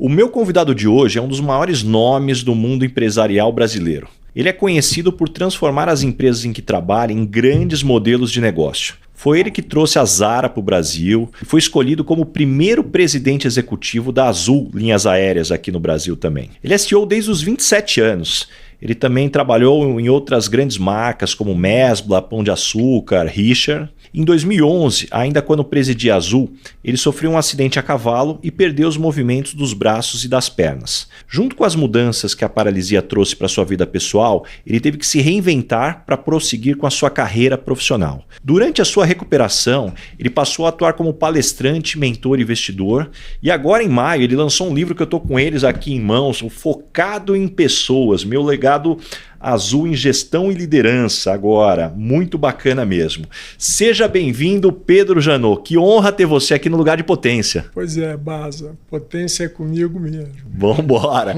O meu convidado de hoje é um dos maiores nomes do mundo empresarial brasileiro. Ele é conhecido por transformar as empresas em que trabalha em grandes modelos de negócio. Foi ele que trouxe a Zara para o Brasil e foi escolhido como o primeiro presidente executivo da Azul Linhas Aéreas aqui no Brasil também. Ele é CEO desde os 27 anos. Ele também trabalhou em outras grandes marcas como Mesbla, Pão de Açúcar, Richard. Em 2011, ainda quando presidia a Azul, ele sofreu um acidente a cavalo e perdeu os movimentos dos braços e das pernas. Junto com as mudanças que a paralisia trouxe para sua vida pessoal, ele teve que se reinventar para prosseguir com a sua carreira profissional. Durante a sua recuperação, ele passou a atuar como palestrante, mentor e investidor. E agora, em maio, ele lançou um livro que eu estou com eles aqui em mãos, o Focado em Pessoas, meu legado Azul em Gestão e Liderança agora, muito bacana mesmo. Seja bem-vindo, Pedro Janot, que honra ter você aqui no Lugar de Potência. Pois é, Baza, potência é comigo mesmo. Vamos embora.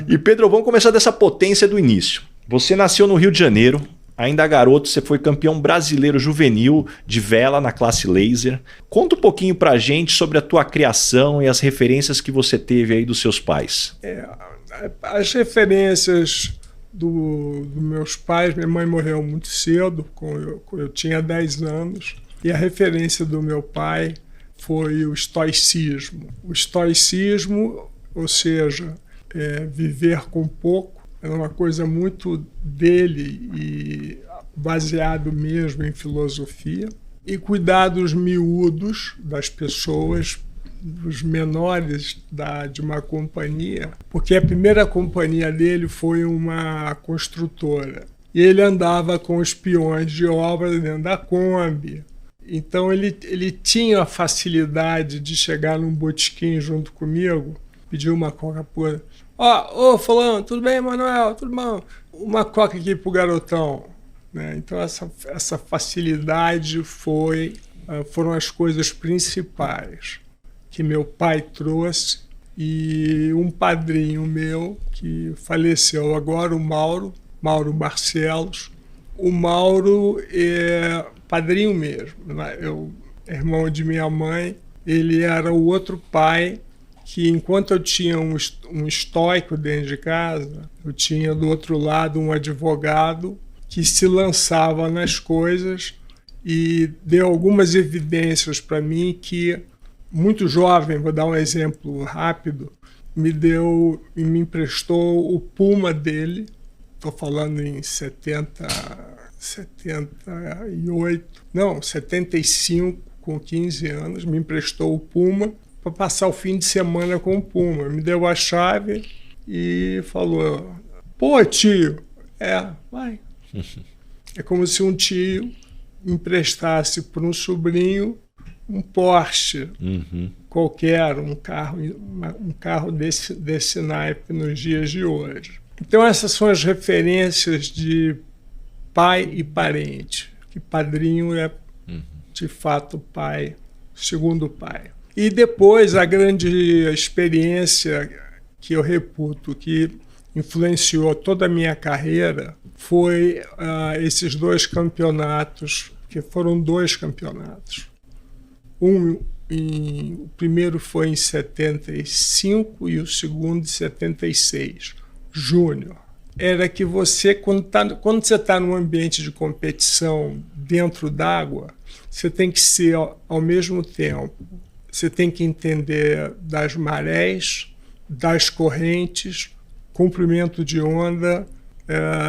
E Pedro, vamos começar dessa potência do início. Você nasceu no Rio de Janeiro, ainda garoto você foi campeão brasileiro juvenil de vela na classe laser. Conta um pouquinho pra gente sobre a tua criação e as referências que você teve aí dos seus pais. As referências dos meus pais, minha mãe morreu muito cedo, eu tinha 10 anos, e a referência do meu pai foi o estoicismo. O estoicismo, ou seja, viver com pouco, era uma coisa muito dele e baseado mesmo em filosofia, e cuidar dos miúdos, das pessoas, dos menores de uma companhia, porque a primeira companhia dele foi uma construtora. E ele andava com os peões de obra dentro da Kombi. Então ele tinha a facilidade de chegar num botequim junto comigo, pedir uma coca pura. Ô fulano, tudo bem, Manuel? Tudo bom? Uma coca aqui pro garotão. Né? Então essa facilidade foram as coisas principais que meu pai trouxe, e um padrinho meu que faleceu agora, o Mauro Barcelos. O Mauro é padrinho mesmo, irmão de minha mãe. Ele era o outro pai que, enquanto eu tinha um estoico dentro de casa, eu tinha do outro lado um advogado que se lançava nas coisas e deu algumas evidências para mim que, muito jovem, vou dar um exemplo rápido, me emprestou o Puma dele, estou falando em 75, com 15 anos, me emprestou o Puma para passar o fim de semana com o Puma. Me deu a chave e falou, pô tio, vai. É como se um tio emprestasse para um sobrinho um Porsche qualquer, um carro desse naipe nos dias de hoje. Então essas são as referências de pai e parente, que padrinho é de fato pai, segundo pai. E depois a grande experiência que eu reputo que influenciou toda a minha carreira foi esses dois campeonatos, que foram 2 campeonatos. O primeiro foi em 75 e o segundo em 76, júnior. Era que você, quando você está num ambiente de competição dentro d'água, você tem que ser, ao mesmo tempo, você tem que entender das marés, das correntes, comprimento de onda,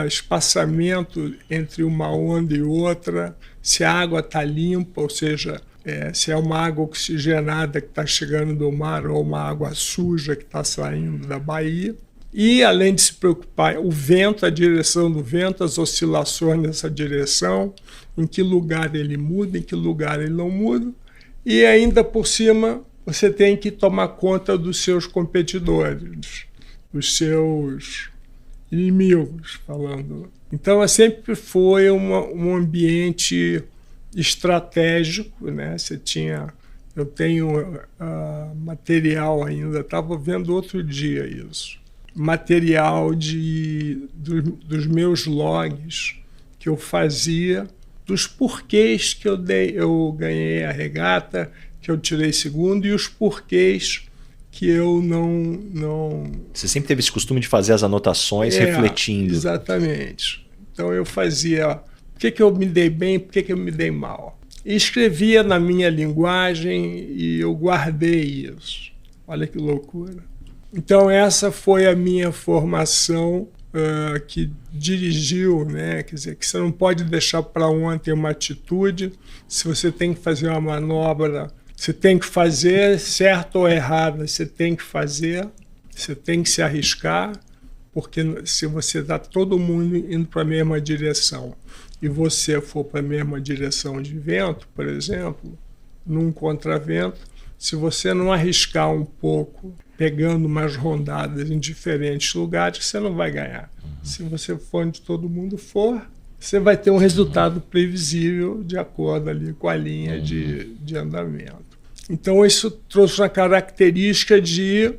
espaçamento entre uma onda e outra, se a água está limpa, ou seja, se é uma água oxigenada que está chegando do mar ou uma água suja que está saindo da baía. E, além de se preocupar, o vento, a direção do vento, as oscilações nessa direção, em que lugar ele muda, em que lugar ele não muda. E, ainda por cima, você tem que tomar conta dos seus competidores, dos seus inimigos, falando. Então, sempre foi um ambiente estratégico, né? Eu tenho material ainda, estava vendo outro dia isso, material dos meus logs que eu fazia, dos porquês que eu ganhei a regata, que eu tirei segundo, e os porquês que eu não... Você sempre teve esse costume de fazer as anotações refletindo. Exatamente. Então eu fazia, por que eu me dei bem, por que eu me dei mal. E escrevia na minha linguagem e eu guardei isso. Olha que loucura. Então essa foi a minha formação que dirigiu, né? Quer dizer, que você não pode deixar para ontem uma atitude. Se você tem que fazer uma manobra, você tem que fazer, certo ou errado, você tem que fazer, você tem que se arriscar, porque se você está todo mundo indo para a mesma direção e você for para a mesma direção de vento, por exemplo, num contravento, se você não arriscar um pouco, pegando umas rondadas em diferentes lugares, você não vai ganhar. Se você for onde todo mundo for, você vai ter um resultado previsível de acordo ali com a linha de andamento. Então isso trouxe uma característica de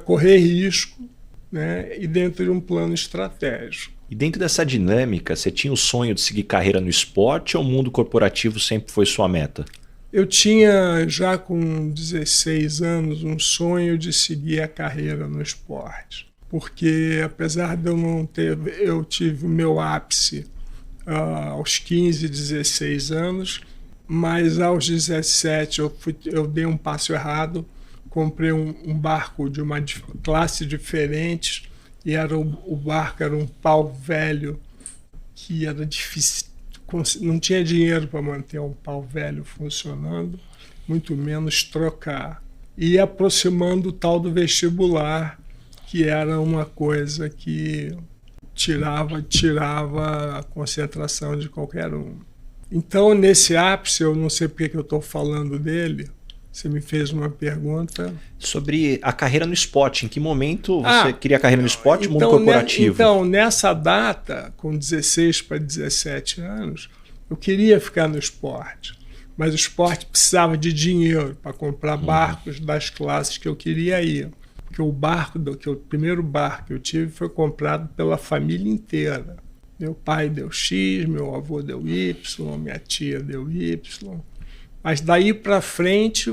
correr risco, né, e dentro de um plano estratégico. E dentro dessa dinâmica, você tinha o sonho de seguir carreira no esporte ou o mundo corporativo sempre foi sua meta? Eu tinha, já com 16 anos, um sonho de seguir a carreira no esporte. Porque, apesar de eu não ter... Eu tive o meu ápice aos 15, 16 anos, mas aos 17 eu dei um passo errado, comprei um barco de uma classe diferente e o barco era um pau velho que era difícil. Não tinha dinheiro para manter um pau velho funcionando, muito menos trocar. E aproximando o tal do vestibular, que era uma coisa que tirava a concentração de qualquer um. Então, nesse ápice, eu não sei porque que eu estou falando dele, você me fez uma pergunta. Sobre a carreira no esporte. Em que momento você queria a carreira no esporte e mundo corporativo? Então, nessa data, com 16 para 17 anos, eu queria ficar no esporte. Mas o esporte precisava de dinheiro para comprar barcos das classes que eu queria ir. Porque o primeiro barco que eu tive foi comprado pela família inteira. Meu pai deu X, meu avô deu Y, minha tia deu Y. Mas daí para frente,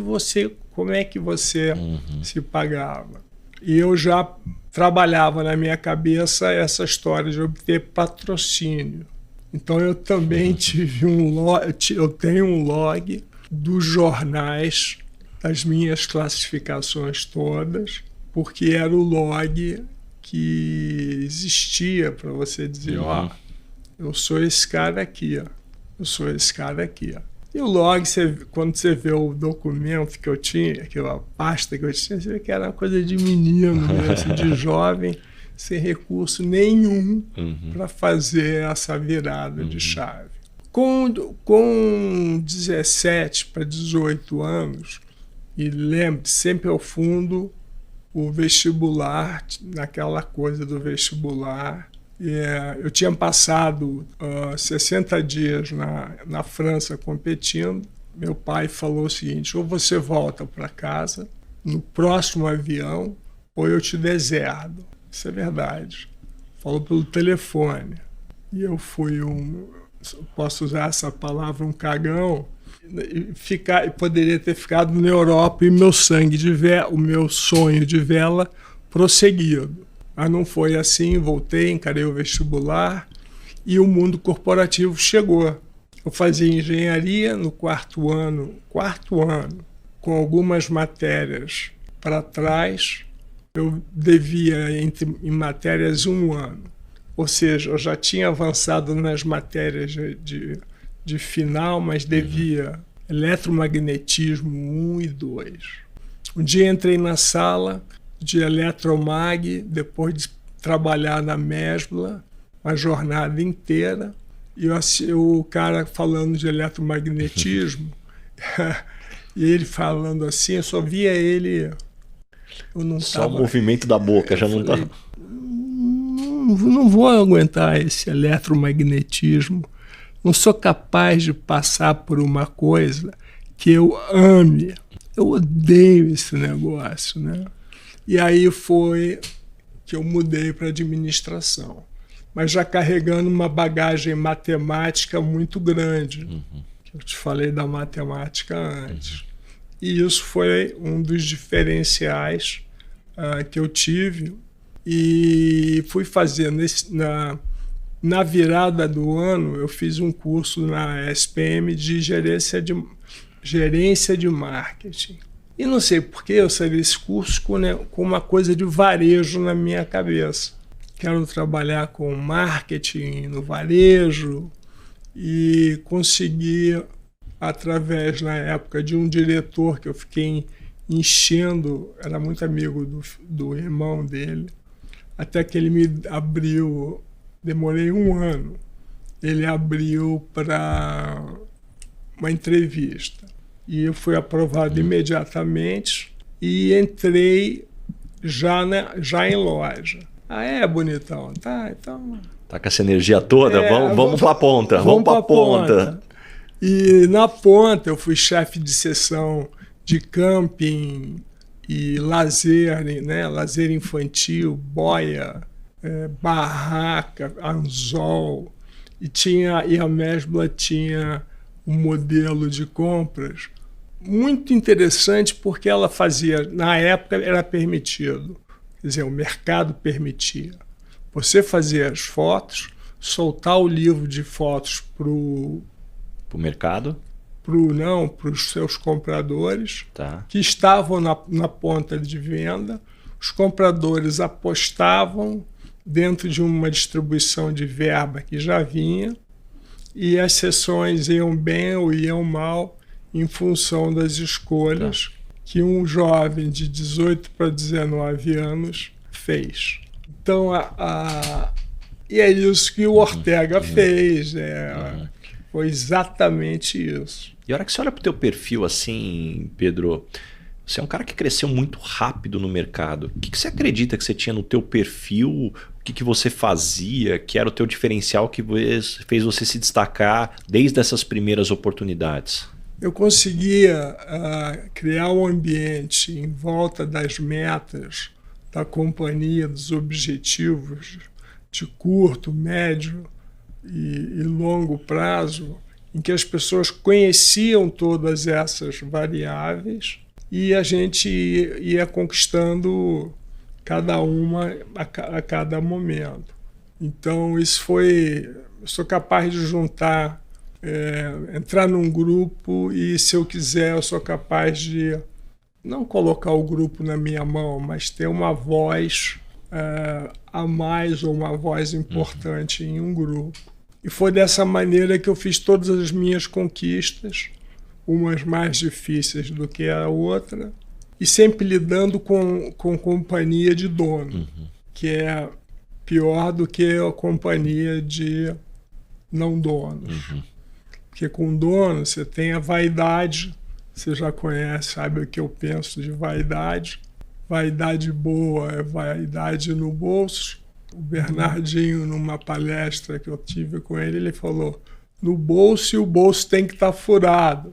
como é que você se pagava? E eu já trabalhava na minha cabeça essa história de obter patrocínio. Então eu também eu tenho um log dos jornais, das minhas classificações todas, porque era o log que existia para você dizer, eu sou esse cara aqui, eu sou esse cara aqui. E o log, quando você vê o documento que eu tinha, aquela pasta que eu tinha, você vê que era uma coisa de menino, mesmo, de jovem, sem recurso nenhum para fazer essa virada de chave. Com 17 para 18 anos, e lembro sempre ao fundo o vestibular, naquela coisa do vestibular. Eu tinha passado 60 dias na França competindo. Meu pai falou o seguinte, ou você volta para casa no próximo avião, ou eu te deserdo. Isso é verdade. Falou pelo telefone. E eu fui posso usar essa palavra, um cagão, e poderia ter ficado na Europa e o meu sonho de vela prosseguido. Mas não foi assim, voltei, encarei o vestibular e o mundo corporativo chegou. Eu fazia engenharia no quarto ano, com algumas matérias para trás, eu devia em matérias 1 ano. Ou seja, eu já tinha avançado nas matérias de final, mas devia eletromagnetismo 1 e 2. Um dia entrei na sala de eletromag, depois de trabalhar na Mesbla, uma jornada inteira, e o cara falando de eletromagnetismo, e ele falando assim, eu só via ele... Só o movimento da boca, já não estava... Não vou aguentar esse eletromagnetismo, não sou capaz de passar por uma coisa que eu ame, eu odeio esse negócio, né? E aí foi que eu mudei para administração, mas já carregando uma bagagem matemática muito grande, que eu te falei da matemática antes. E isso foi um dos diferenciais que eu tive. E fui fazer, na virada do ano, eu fiz um curso na SPM de gerência de marketing. E não sei por que eu saí desse curso com uma coisa de varejo na minha cabeça. Quero trabalhar com marketing no varejo e consegui, através, na época, de um diretor que eu fiquei enchendo, era muito amigo do irmão dele, até que ele me abriu, demorei 1 ano, ele abriu para uma entrevista. E eu fui aprovado imediatamente e entrei já em loja. Ah, é, bonitão? Tá, então... Tá com essa energia toda? Vamos pra ponta. Vamos pra ponta. E na ponta eu fui chefe de seção de camping e lazer, né? Lazer infantil, boia, barraca, anzol. E a Mesbla tinha um modelo de compras muito interessante, porque ela fazia, na época era permitido, quer dizer, o mercado permitia você fazer as fotos, soltar o livro de fotos para o mercado? Para os seus compradores, tá, que estavam na ponta de venda. Os compradores apostavam dentro de uma distribuição de verba que já vinha, e as sessões iam bem ou iam mal em função das escolhas que um jovem de 18 para 19 anos fez. Então, e é isso que o Ortega fez. Foi exatamente isso. E a hora que você olha para o teu perfil assim, Pedro, você é um cara que cresceu muito rápido no mercado. O que você acredita que você tinha no teu perfil? O que você fazia? Que era o teu diferencial que fez você se destacar desde essas primeiras oportunidades? Eu conseguia criar um ambiente em volta das metas da companhia, dos objetivos de curto, médio e longo prazo, em que as pessoas conheciam todas essas variáveis e a gente ia conquistando cada uma a cada momento. Então, isso foi... Eu sou capaz de juntar, entrar num grupo e, se eu quiser, eu sou capaz de não colocar o grupo na minha mão, mas ter uma voz a mais ou uma voz importante em um grupo. E foi dessa maneira que eu fiz todas as minhas conquistas, umas mais difíceis do que a outra, e sempre lidando com companhia de dono, que é pior do que a companhia de não donos. Porque com dono você tem a vaidade, você já conhece, sabe o que eu penso de vaidade. Vaidade boa é vaidade no bolso. O Bernardinho, numa palestra que eu tive com ele, ele falou: no bolso, e o bolso tem que estar furado.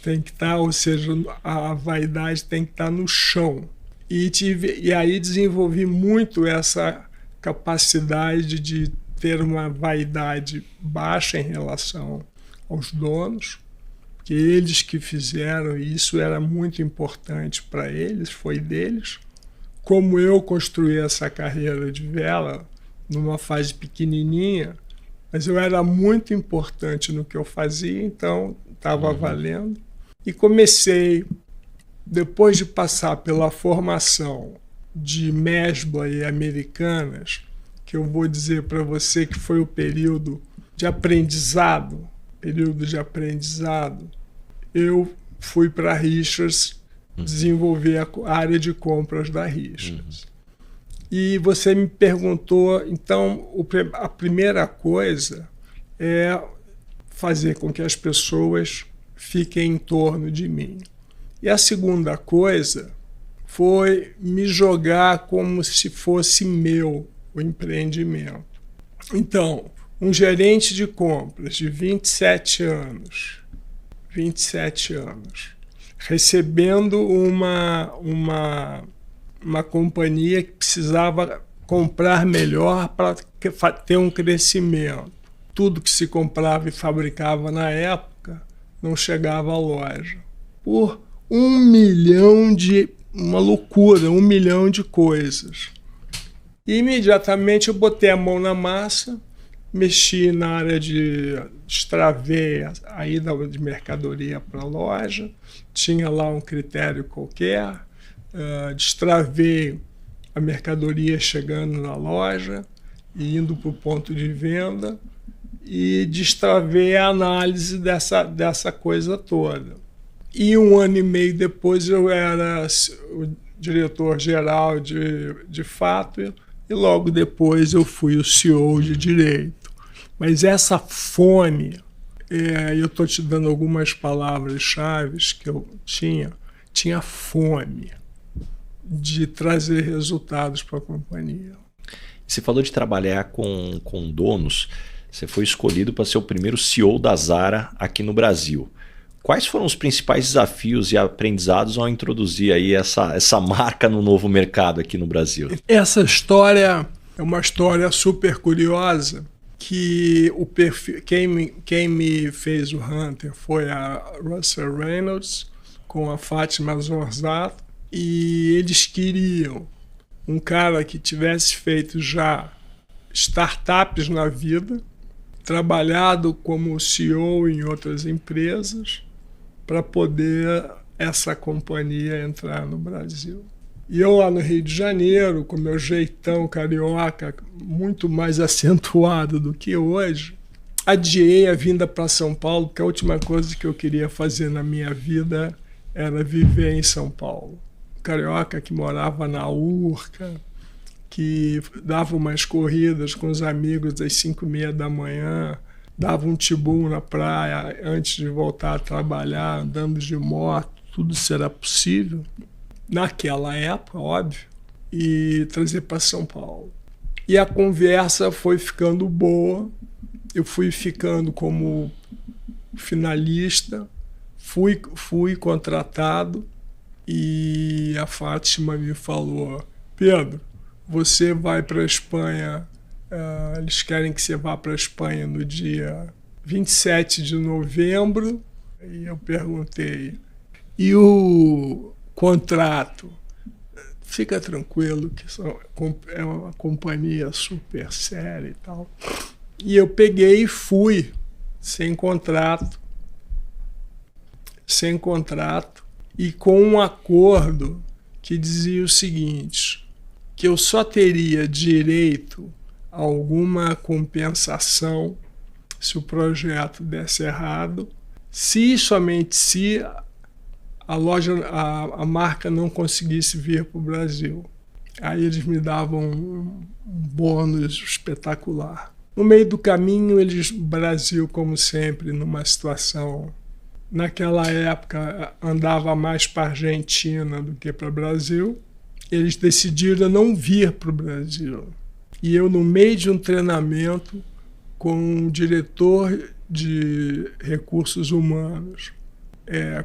Tem que estar, ou seja, a vaidade tem que estar no chão. E aí desenvolvi muito essa capacidade de ter uma vaidade baixa em relação aos donos, que eles que fizeram, e isso era muito importante para eles, foi deles. Como eu construí essa carreira de vela numa fase pequenininha, mas eu era muito importante no que eu fazia, então estava valendo. E comecei, depois de passar pela formação de Mesbla e Americanas, que eu vou dizer para você que foi o período de aprendizado, eu fui para a Richards desenvolver a área de compras da Richards. E você me perguntou, então, a primeira coisa é fazer com que as pessoas fiquem em torno de mim. E a segunda coisa foi me jogar como se fosse meu o empreendimento. Então, um gerente de compras de 27 anos, recebendo uma companhia que precisava comprar melhor para ter um crescimento. Tudo que se comprava e fabricava na época não chegava à loja. Por uma loucura, 1 milhão de coisas. E imediatamente eu botei a mão na massa, mexi na área de destravei a ida de mercadoria para a loja, tinha lá um critério qualquer, destravei a mercadoria chegando na loja e indo para o ponto de venda, e destravei a análise dessa coisa toda. E 1 ano e meio depois eu era o diretor-geral de fato, e logo depois eu fui o CEO de direito. Mas essa fome, eu estou te dando algumas palavras-chave que eu tinha fome de trazer resultados para a companhia. Você falou de trabalhar com donos, você foi escolhido para ser o primeiro CEO da Zara aqui no Brasil. Quais foram os principais desafios e aprendizados ao introduzir aí essa marca no novo mercado aqui no Brasil? Essa história é uma história super curiosa, que o perfil, quem me fez o Hunter foi a Russell Reynolds com a Fátima Zorzato, e eles queriam um cara que tivesse feito já startups na vida, trabalhado como CEO em outras empresas, para poder essa companhia entrar no Brasil. E eu lá no Rio de Janeiro, com meu jeitão carioca muito mais acentuado do que hoje, adiei a vinda para São Paulo, porque a última coisa que eu queria fazer na minha vida era viver em São Paulo. Carioca que morava na Urca, que dava umas corridas com os amigos às 5h30 da manhã, dava um tibum na praia antes de voltar a trabalhar, andando de moto, tudo isso era possível, naquela época, óbvio, e trazer para São Paulo. E a conversa foi ficando boa, eu fui ficando como finalista, fui contratado, e a Fátima me falou: Pedro, você vai para a Espanha, eles querem que você vá para a Espanha no dia 27 de novembro. E eu perguntei: e o contrato? Fica tranquilo, que é uma companhia super séria e tal. E eu peguei e fui, sem contrato, e com um acordo que dizia o seguinte: que eu só teria direito a alguma compensação se o projeto desse errado, se somente se a marca não conseguisse vir para o Brasil. Aí eles me davam um bônus espetacular. No meio do caminho, o Brasil, como sempre, numa situação... Naquela época, andava mais para a Argentina do que para o Brasil. Eles decidiram não vir para o Brasil. E eu, no meio de um treinamento com um diretor de recursos humanos,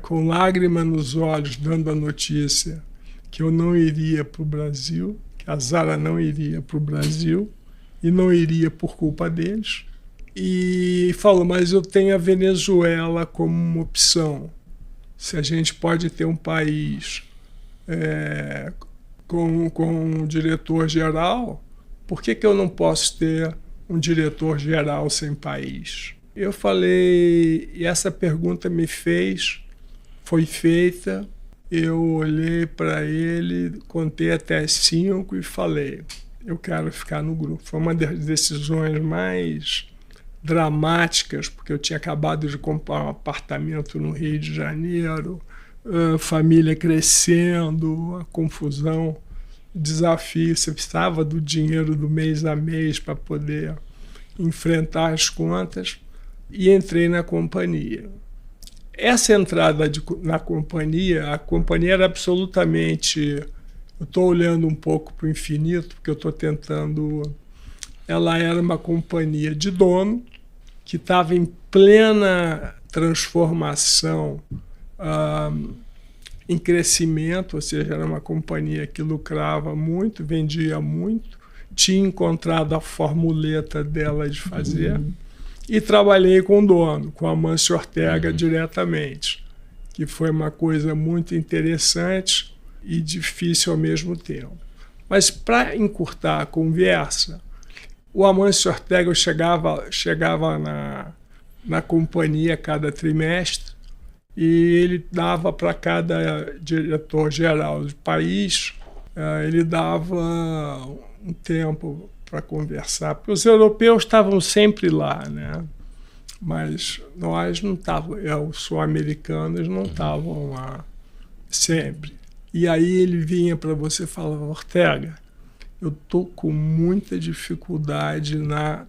com lágrima nos olhos, dando a notícia que eu não iria para o Brasil, que a Zara não iria para o Brasil, e não iria por culpa deles. E falou: mas eu tenho a Venezuela como uma opção. Se a gente pode ter um país com um diretor-geral, por que eu não posso ter um diretor-geral sem país? Eu falei, e essa pergunta foi feita, eu olhei para ele, contei até 5 e falei: eu quero ficar no grupo. Foi uma das decisões mais dramáticas, porque eu tinha acabado de comprar um apartamento no Rio de Janeiro, família crescendo, a confusão, desafio. Você precisava do dinheiro do mês a mês para poder enfrentar as contas, e entrei na companhia. Essa entrada na companhia, a companhia era absolutamente... Eu estou olhando um pouco para o infinito, porque eu estou tentando... Ela era uma companhia de dono, que estava em plena transformação, em crescimento, ou seja, era uma companhia que lucrava muito, vendia muito, tinha encontrado a formuleta dela de fazer, e trabalhei com o dono, com a Amancio Ortega diretamente. que foi uma coisa muito interessante e difícil ao mesmo tempo. Mas, para encurtar a conversa, o Amancio Ortega chegava na companhia cada trimestre e ele dava para cada diretor-geral do país, ele dava um tempo para conversar, porque os europeus estavam sempre lá, né? Mas nós não estávamos, os sul-americanos não estavam lá sempre. E aí ele vinha para você e falava: Ortega, eu estou com muita dificuldade na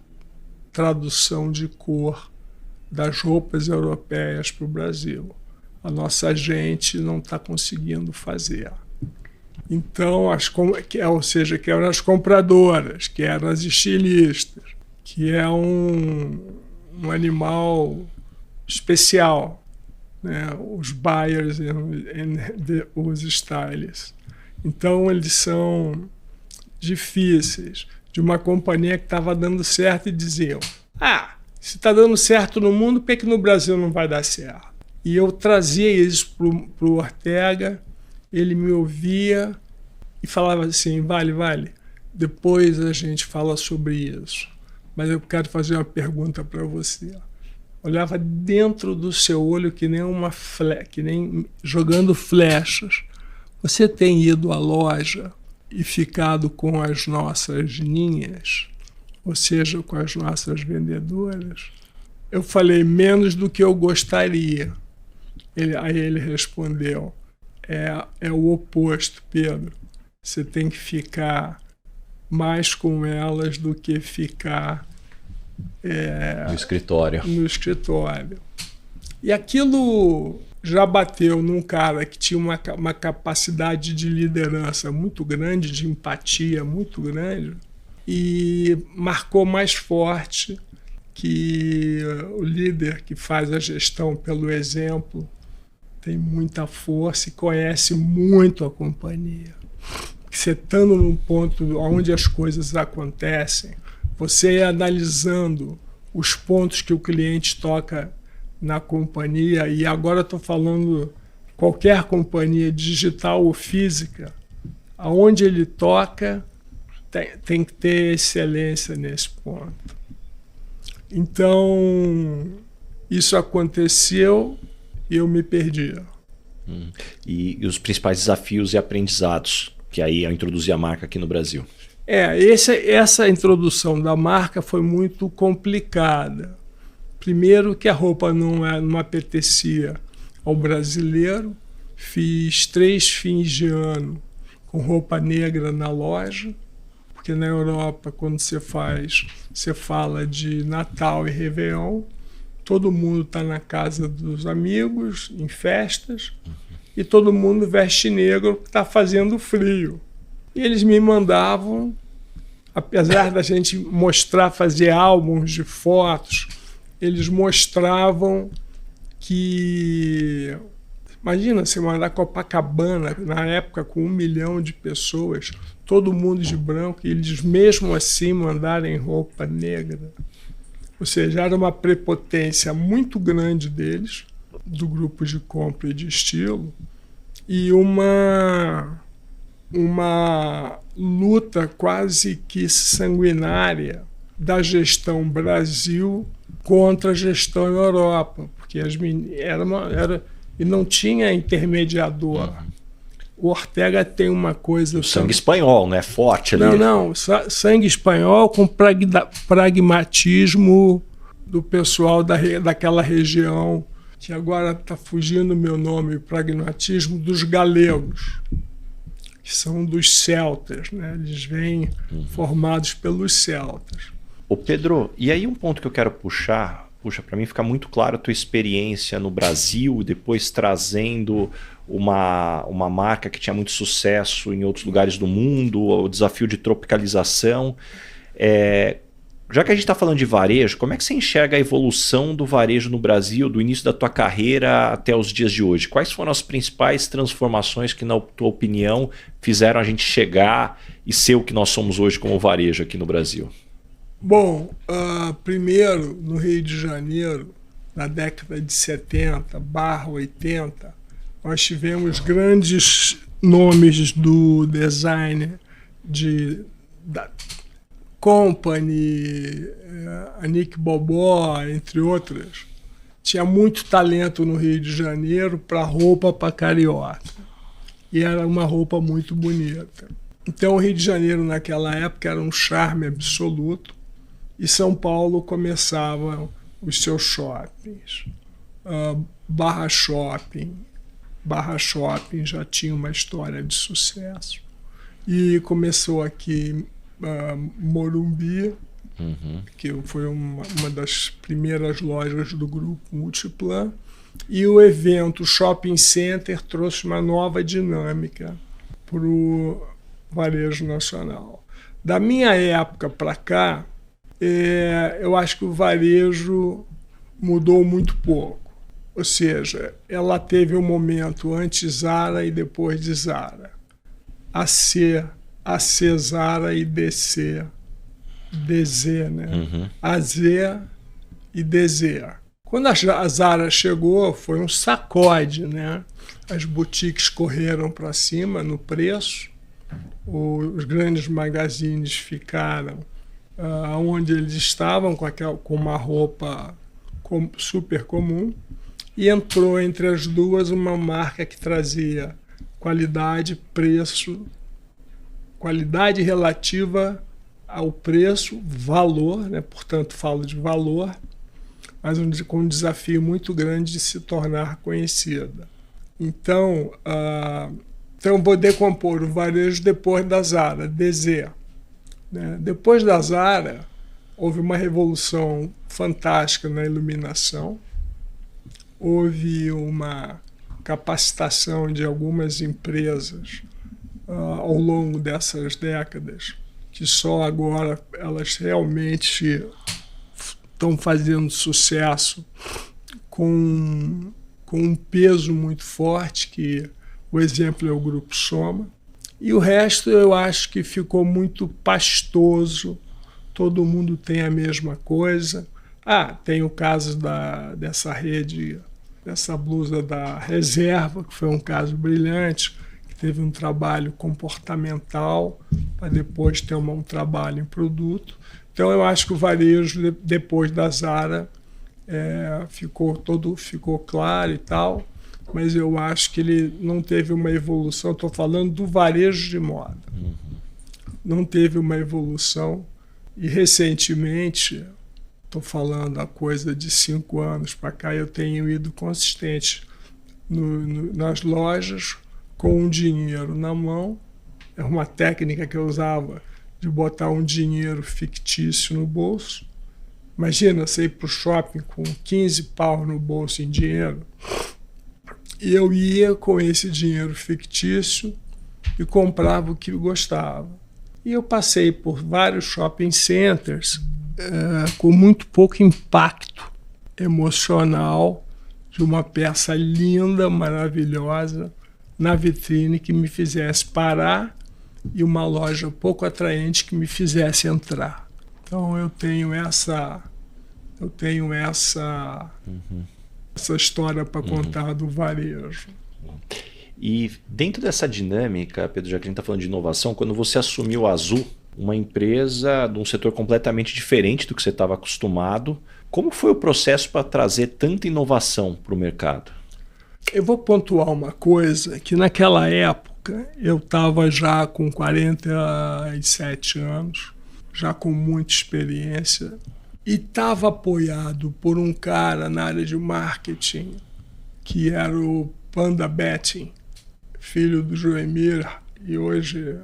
tradução de cor das roupas europeias para o Brasil. A nossa gente não está conseguindo fazer. Então, ou seja, que eram as compradoras, que eram as estilistas, que é um animal especial, né? Os buyers e os stylists. Então, eles são difíceis. De uma companhia que estava dando certo e diziam: se está dando certo no mundo, por que no Brasil não vai dar certo? E eu trazia isso para o Ortega, ele me ouvia e falava assim: vale, depois a gente fala sobre isso, mas eu quero fazer uma pergunta para você. Olhava dentro do seu olho que nem jogando flechas. Você tem ido à loja e ficado com as nossas ninhas, ou seja, com as nossas vendedoras? Eu falei: menos do que eu gostaria. Aí ele respondeu: é o oposto, Pedro. Você tem que ficar mais com elas do que ficar no escritório. E aquilo já bateu num cara que tinha uma capacidade de liderança muito grande, de empatia muito grande, e marcou mais forte que o líder que faz a gestão pelo exemplo tem muita força e conhece muito a companhia. Você estando num ponto onde as coisas acontecem, você analisando os pontos que o cliente toca na companhia, e agora estou falando qualquer companhia digital ou física, aonde ele toca tem que ter excelência nesse ponto. Então, isso aconteceu e eu me perdi. E os principais desafios e aprendizados que aí eu introduzi a marca aqui no Brasil? Essa introdução da marca foi muito complicada. Primeiro que a roupa não apetecia ao brasileiro. Fiz 3 fins de ano com roupa negra na loja, porque na Europa, quando você fala de Natal e Réveillon, todo mundo está na casa dos amigos, em festas, e todo mundo veste negro porque está fazendo frio. E eles me mandavam, apesar da gente fazer álbuns de fotos, eles mostravam que... Imagina você mandar Copacabana, na época com 1 milhão de pessoas, todo mundo de branco, e eles mesmo assim mandarem roupa negra. Ou seja, era uma prepotência muito grande deles, do grupo de compra e de estilo, e uma luta quase que sanguinária da gestão Brasil contra a gestão Europa, porque e não tinha intermediador. O Ortega tem uma coisa... O sangue espanhol, né? Forte ali. Não, sangue espanhol com pragmatismo do pessoal daquela região, que agora está fugindo o meu nome, pragmatismo dos galegos, que são dos celtas, né? Eles vêm formados pelos celtas. Ô Pedro, e aí um ponto que eu quero puxa, para mim fica muito claro a tua experiência no Brasil, depois trazendo uma marca que tinha muito sucesso em outros lugares do mundo, o desafio de tropicalização. Já que a gente está falando de varejo, como é que você enxerga a evolução do varejo no Brasil, do início da tua carreira até os dias de hoje? Quais foram as principais transformações que, na tua opinião, fizeram a gente chegar e ser o que nós somos hoje como varejo aqui no Brasil? Bom, primeiro, no Rio de Janeiro, da década de 70/80, nós tivemos grandes nomes do design da Company, a Nick Bobó, entre outras. Tinha muito talento no Rio de Janeiro para roupa para carioca. E era uma roupa muito bonita. Então o Rio de Janeiro naquela época era um charme absoluto e São Paulo começava os seus shoppings. Barra Shopping já tinha uma história de sucesso. E começou aqui Morumbi, que foi uma das primeiras lojas do grupo Multiplan, e o evento Shopping Center trouxe uma nova dinâmica para o varejo nacional. Da minha época para cá, eu acho que o varejo mudou muito pouco. Ou seja, ela teve um momento antes Zara e depois de Zara. A C Zara e DC, DZ, né? A Z e DZ. Quando a Zara chegou, foi um sacode, né? As boutiques correram para cima no preço, os grandes magazines ficaram onde eles estavam, com uma roupa super comum, e entrou entre as duas uma marca que trazia qualidade, preço, qualidade relativa ao preço, valor, né? Portanto, falo de valor, mas com um desafio muito grande de se tornar conhecida. Então vou decompor o varejo depois da Zara, DZ. Né? Depois da Zara, houve uma revolução fantástica na iluminação, houve uma capacitação de algumas empresas ao longo dessas décadas, que só agora elas realmente estão fazendo sucesso com um peso muito forte, que o exemplo é o Grupo Soma. E o resto eu acho que ficou muito pastoso, todo mundo tem a mesma coisa. Tem o caso dessa rede, dessa blusa da Reserva, que foi um caso brilhante, que teve um trabalho comportamental para depois ter um trabalho em produto. Então eu acho que o varejo, depois da Zara, ficou claro e tal, mas eu acho que ele não teve uma evolução. Estou falando do varejo de moda. Não teve uma evolução. E recentemente, estou falando a coisa de 5 anos para cá, eu tenho ido consistente nas lojas com um dinheiro na mão. É uma técnica que eu usava de botar um dinheiro fictício no bolso. Imagina você ir para o shopping com 15 pau no bolso em dinheiro. E eu ia com esse dinheiro fictício e comprava o que eu gostava. E eu passei por vários shopping centers com muito pouco impacto emocional de uma peça linda, maravilhosa, na vitrine que me fizesse parar e uma loja pouco atraente que me fizesse entrar. Então eu tenho essa história para contar do varejo. E dentro dessa dinâmica, Pedro, já que a gente está falando de inovação, quando você assumiu a Azul, uma empresa de um setor completamente diferente do que você estava acostumado, como foi o processo para trazer tanta inovação para o mercado? Eu vou pontuar uma coisa, que naquela época eu estava já com 47 anos, já com muita experiência, e estava apoiado por um cara na área de marketing, que era o Panda Betting, filho do Joemir, e hoje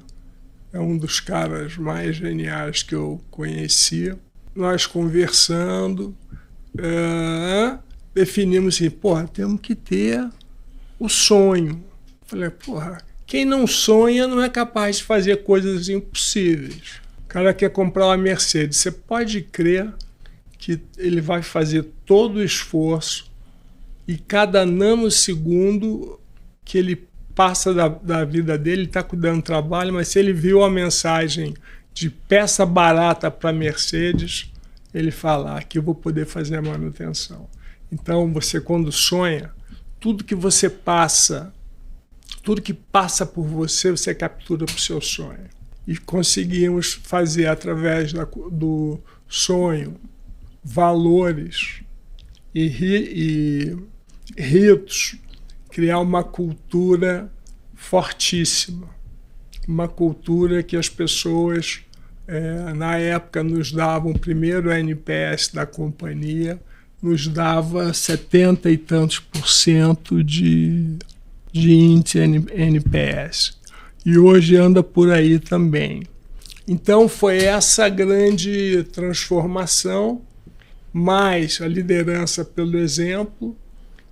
é um dos caras mais geniais que eu conhecia. Nós conversando, definimos assim, temos que ter o sonho. Falei, quem não sonha não é capaz de fazer coisas impossíveis. O cara quer comprar uma Mercedes, você pode crer que ele vai fazer todo o esforço e cada nanosegundo que ele passa da vida dele, ele está cuidando do trabalho, mas se ele viu a mensagem de peça barata para Mercedes, ele fala, aqui eu vou poder fazer a manutenção. Então, você quando sonha, tudo que passa por você, você captura para o seu sonho. E conseguimos fazer, através do sonho, valores e ritos, criar uma cultura fortíssima. Uma cultura que as pessoas, na época, nos davam o primeiro NPS da companhia, nos dava 70 e tantos % de índice NPS. E hoje anda por aí também. Então foi essa grande transformação, mais a liderança pelo exemplo,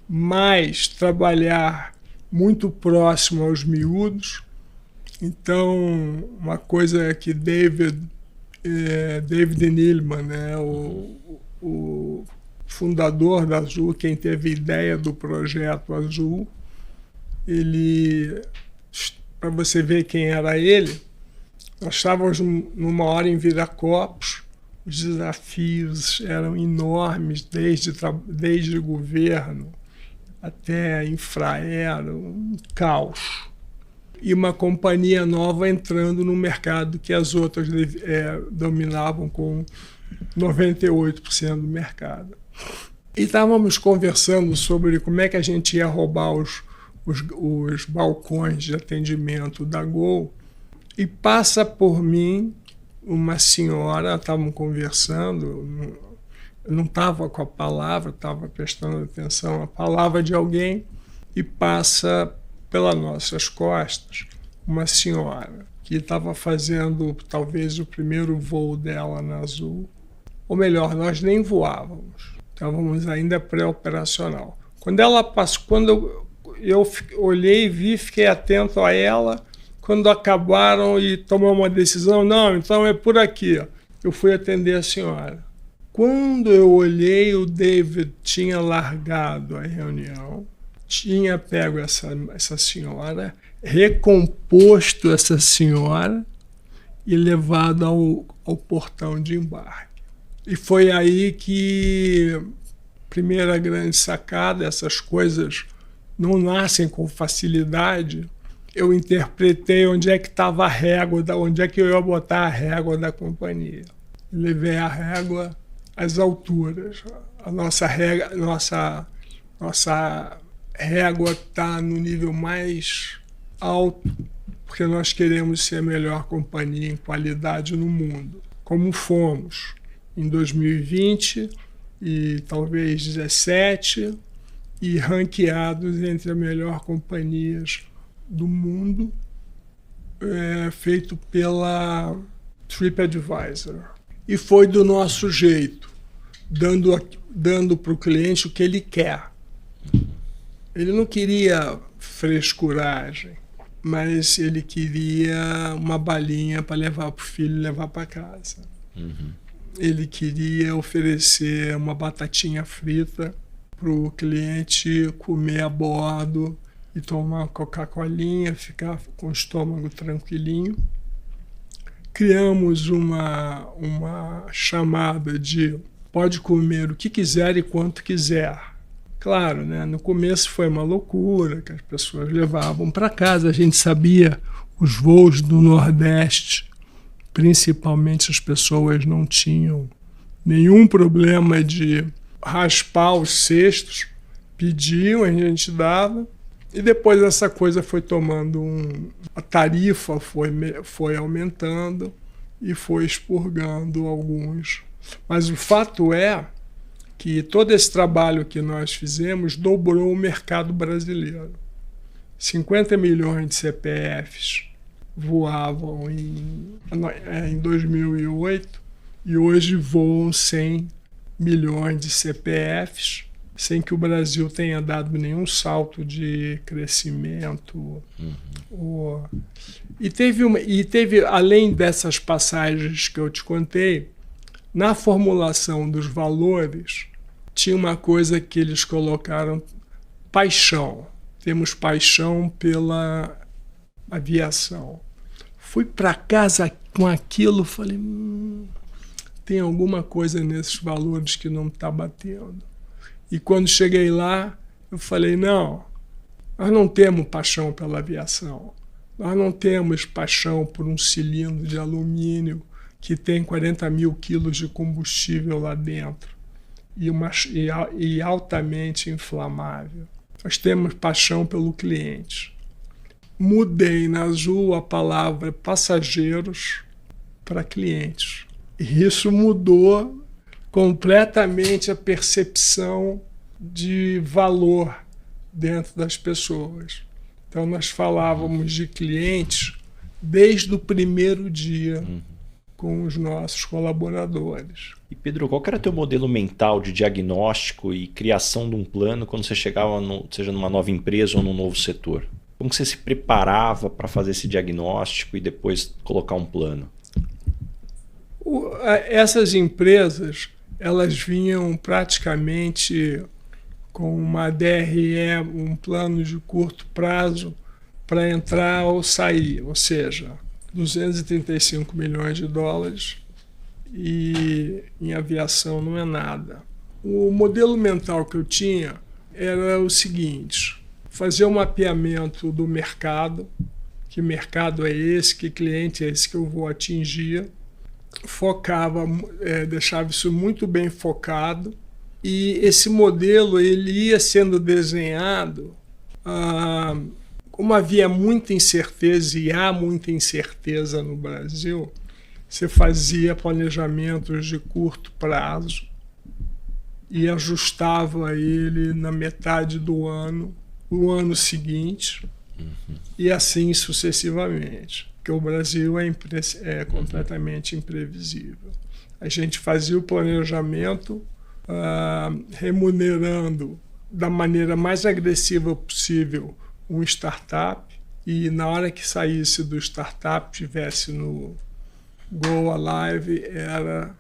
mais trabalhar muito próximo aos miúdos. Então, uma coisa que David Neeleman, né, o fundador da Azul, quem teve a ideia do projeto Azul, para você ver quem era ele, nós estávamos numa hora em Viracopos, os desafios eram enormes, desde governo até infraero, um caos. E uma companhia nova entrando no mercado que as outras dominavam com 98% do mercado. E estávamos conversando sobre como é que a gente ia roubar os balcões de atendimento da Gol, e passa por mim uma senhora, estavam conversando, eu não estava com a palavra, estava prestando atenção à palavra de alguém, e passa pelas nossas costas uma senhora que estava fazendo talvez o primeiro voo dela na Azul, ou melhor, nós nem voávamos, estávamos ainda pré-operacional. Quando ela passou, quando eu olhei e vi, fiquei atento a ela, quando acabaram e tomou uma decisão, não, então é por aqui. Eu fui atender a senhora. Quando eu olhei, o David tinha largado a reunião, tinha pego essa senhora, recomposto essa senhora e levado ao portão de embarque. E foi aí que, primeira grande sacada, essas coisas não nascem com facilidade. Eu interpretei onde é que estava a régua, onde é que eu ia botar a régua da companhia. Levei a régua às alturas. A nossa régua está no nível mais alto, porque nós queremos ser a melhor companhia em qualidade no mundo, como fomos em 2020 e talvez 2017, e ranqueados entre as melhores companhias do mundo, feito pela TripAdvisor. E foi do nosso jeito, dando para o cliente o que ele quer. Ele não queria frescuragem, mas ele queria uma balinha para levar para o filho e levar para casa. Uhum. Ele queria oferecer uma batatinha frita para o cliente comer a bordo e tomar uma Coca-Colinha, ficar com o estômago tranquilinho. Criamos uma chamada de pode comer o que quiser e quanto quiser. Claro, né? No começo foi uma loucura, que as pessoas levavam para casa. A gente sabia os voos do Nordeste, principalmente as pessoas não tinham nenhum problema de raspar os cestos, pediam, a gente dava, e depois essa coisa foi tomando a tarifa foi aumentando e foi expurgando alguns. Mas o fato é que todo esse trabalho que nós fizemos dobrou o mercado brasileiro. 50 milhões de CPFs voavam em 2008 e hoje voam 100 milhões de CPFs, sem que o Brasil tenha dado nenhum salto de crescimento. Uhum. E teve, além dessas passagens que eu te contei, na formulação dos valores, tinha uma coisa que eles colocaram, paixão. Temos paixão pela aviação. Fui para casa com aquilo, falei, tem alguma coisa nesses valores que não está batendo. E quando cheguei lá, eu falei, não, nós não temos paixão pela aviação. Nós não temos paixão por um cilindro de alumínio que tem 40 mil quilos de combustível lá dentro e altamente inflamável. Nós temos paixão pelo cliente. Mudei na Azul a palavra passageiros para clientes. E isso mudou completamente a percepção de valor dentro das pessoas. Então, nós falávamos de clientes desde o primeiro dia com os nossos colaboradores. E Pedro, qual que era teu modelo mental de diagnóstico e criação de um plano quando você chegava, seja numa nova empresa ou num novo setor? Como que você se preparava para fazer esse diagnóstico e depois colocar um plano? Essas empresas, elas vinham praticamente com uma DRE, um plano de curto prazo para entrar ou sair, ou seja, 235 milhões de dólares e em aviação não é nada. O modelo mental que eu tinha era o seguinte, fazer um mapeamento do mercado, que mercado é esse, que cliente é esse que eu vou atingir, focava, deixava isso muito bem focado, e esse modelo ele ia sendo desenhado, como havia muita incerteza e há muita incerteza no Brasil, você fazia planejamentos de curto prazo e ajustava ele na metade do ano, o ano seguinte, e assim sucessivamente, porque o Brasil é completamente imprevisível. A gente fazia o planejamento remunerando da maneira mais agressiva possível um startup, e na hora que saísse do startup, tivesse no Go Alive, era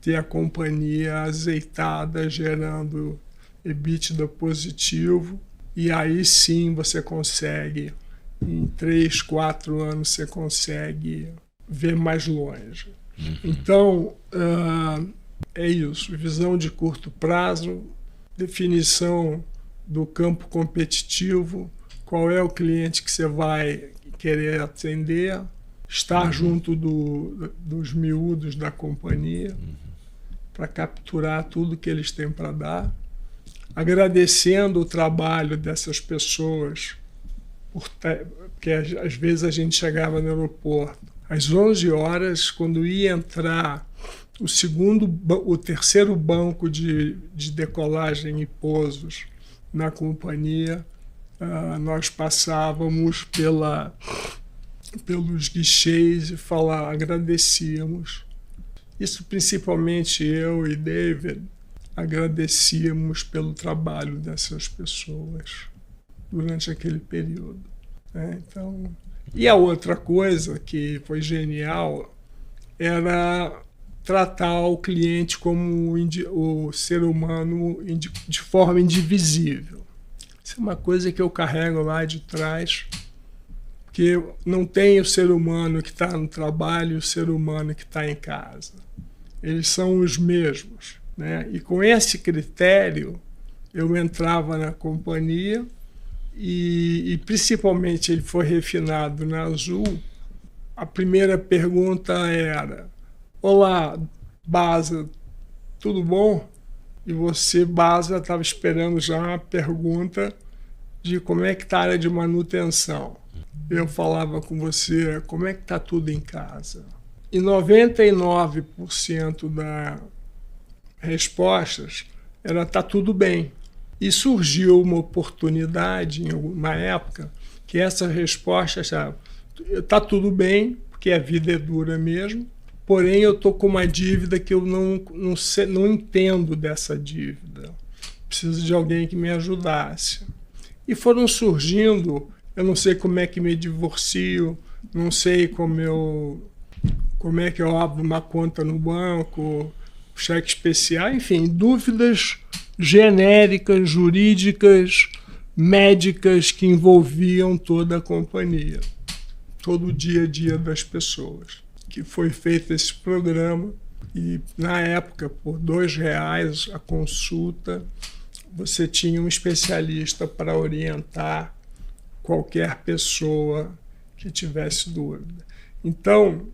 ter a companhia azeitada, gerando EBITDA positivo, e aí sim você consegue, em 3, 4 anos, você consegue ver mais longe. Então, é isso, visão de curto prazo, definição do campo competitivo, qual é o cliente que você vai querer atender, estar junto dos miúdos da companhia para capturar tudo que eles têm para dar, agradecendo o trabalho dessas pessoas, porque às vezes a gente chegava no aeroporto às 11 horas, quando ia entrar o terceiro banco de decolagem e pousos na companhia, nós passávamos pelos guichês e agradecíamos. Isso principalmente eu e David agradecíamos pelo trabalho dessas pessoas durante aquele período. Então, e a outra coisa que foi genial era tratar o cliente como o ser humano de forma indivisível. Isso é uma coisa que eu carrego lá de trás, que não tem o ser humano que está no trabalho e o ser humano que está em casa. Eles são os mesmos, né? E com esse critério, eu entrava na companhia e principalmente ele foi refinado na Azul. A primeira pergunta era: olá, Baza, tudo bom? E você, Baza, estava esperando já uma pergunta de como é que está a área de manutenção. Eu falava com você, como é que está tudo em casa? E 99% das respostas era tá tudo bem. E surgiu uma oportunidade em uma época que essa resposta está tudo bem, porque a vida é dura mesmo, porém eu estou com uma dívida que eu não entendo dessa dívida. Preciso de alguém que me ajudasse. E foram surgindo, eu não sei como é que me divorcio, não sei como é que eu abro uma conta no banco, cheque especial, enfim, dúvidas genéricas, jurídicas, médicas que envolviam toda a companhia, todo o dia a dia das pessoas. Que foi feito esse programa e, na época, por R$2 a consulta, você tinha um especialista para orientar qualquer pessoa que tivesse dúvida. Então,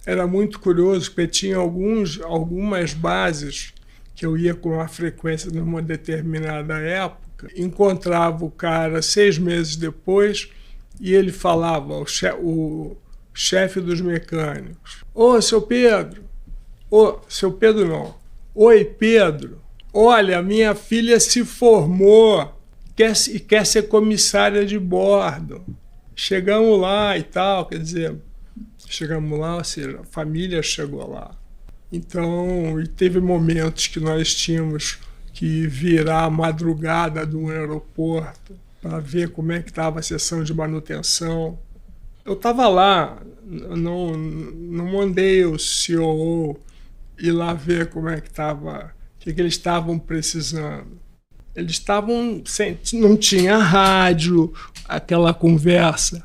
era muito curioso, porque tinha algumas bases que eu ia com uma frequência numa determinada época, encontrava o cara 6 meses depois e ele falava, o chefe dos mecânicos: "Ô, seu Pedro, seu Pedro não, oi, Pedro, olha, minha filha se formou e quer ser comissária de bordo. Chegamos lá e tal", quer dizer, chegamos lá, ou seja, a família chegou lá. Então, e teve momentos que nós tínhamos que virar a madrugada do aeroporto para ver como é que estava a sessão de manutenção. Eu estava lá, não mandei o COO ir lá ver como é que estava, o que eles estavam precisando. Eles estavam não tinha rádio, aquela conversa.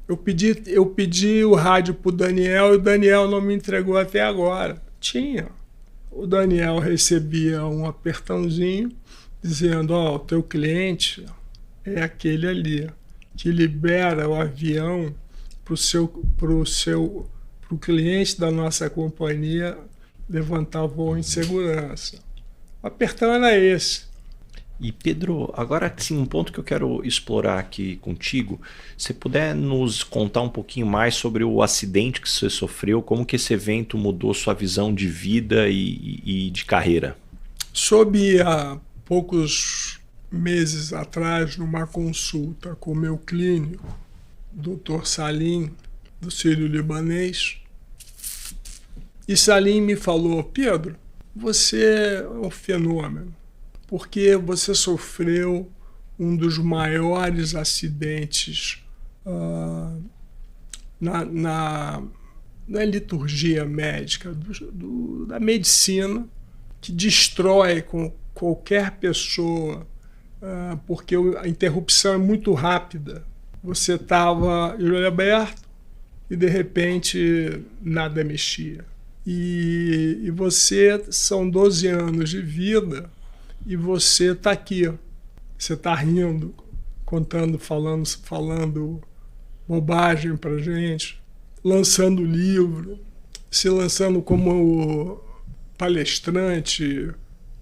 Eu pedi o rádio para o Daniel e o Daniel não me entregou até agora. Tinha. O Daniel recebia um apertãozinho dizendo: o teu cliente é aquele ali, que libera o avião para o cliente da nossa companhia levantar voo em segurança. O apertão era esse. E Pedro, agora sim, um ponto que eu quero explorar aqui contigo, se puder nos contar um pouquinho mais sobre o acidente que você sofreu, como que esse evento mudou sua visão de vida e de carreira? Soube há poucos meses atrás, numa consulta com o meu clínico, Dr. Salim, do Sírio-Libanês, e Salim me falou: "Pedro, você é um fenômeno, porque você sofreu um dos maiores acidentes na liturgia médica, da medicina, que destrói com qualquer pessoa, porque a interrupção é muito rápida. Você estava de olho aberto e, de repente, nada mexia. E você, são 12 anos de vida, e você está aqui, você está rindo, contando, falando bobagem para gente, lançando livro, se lançando como palestrante,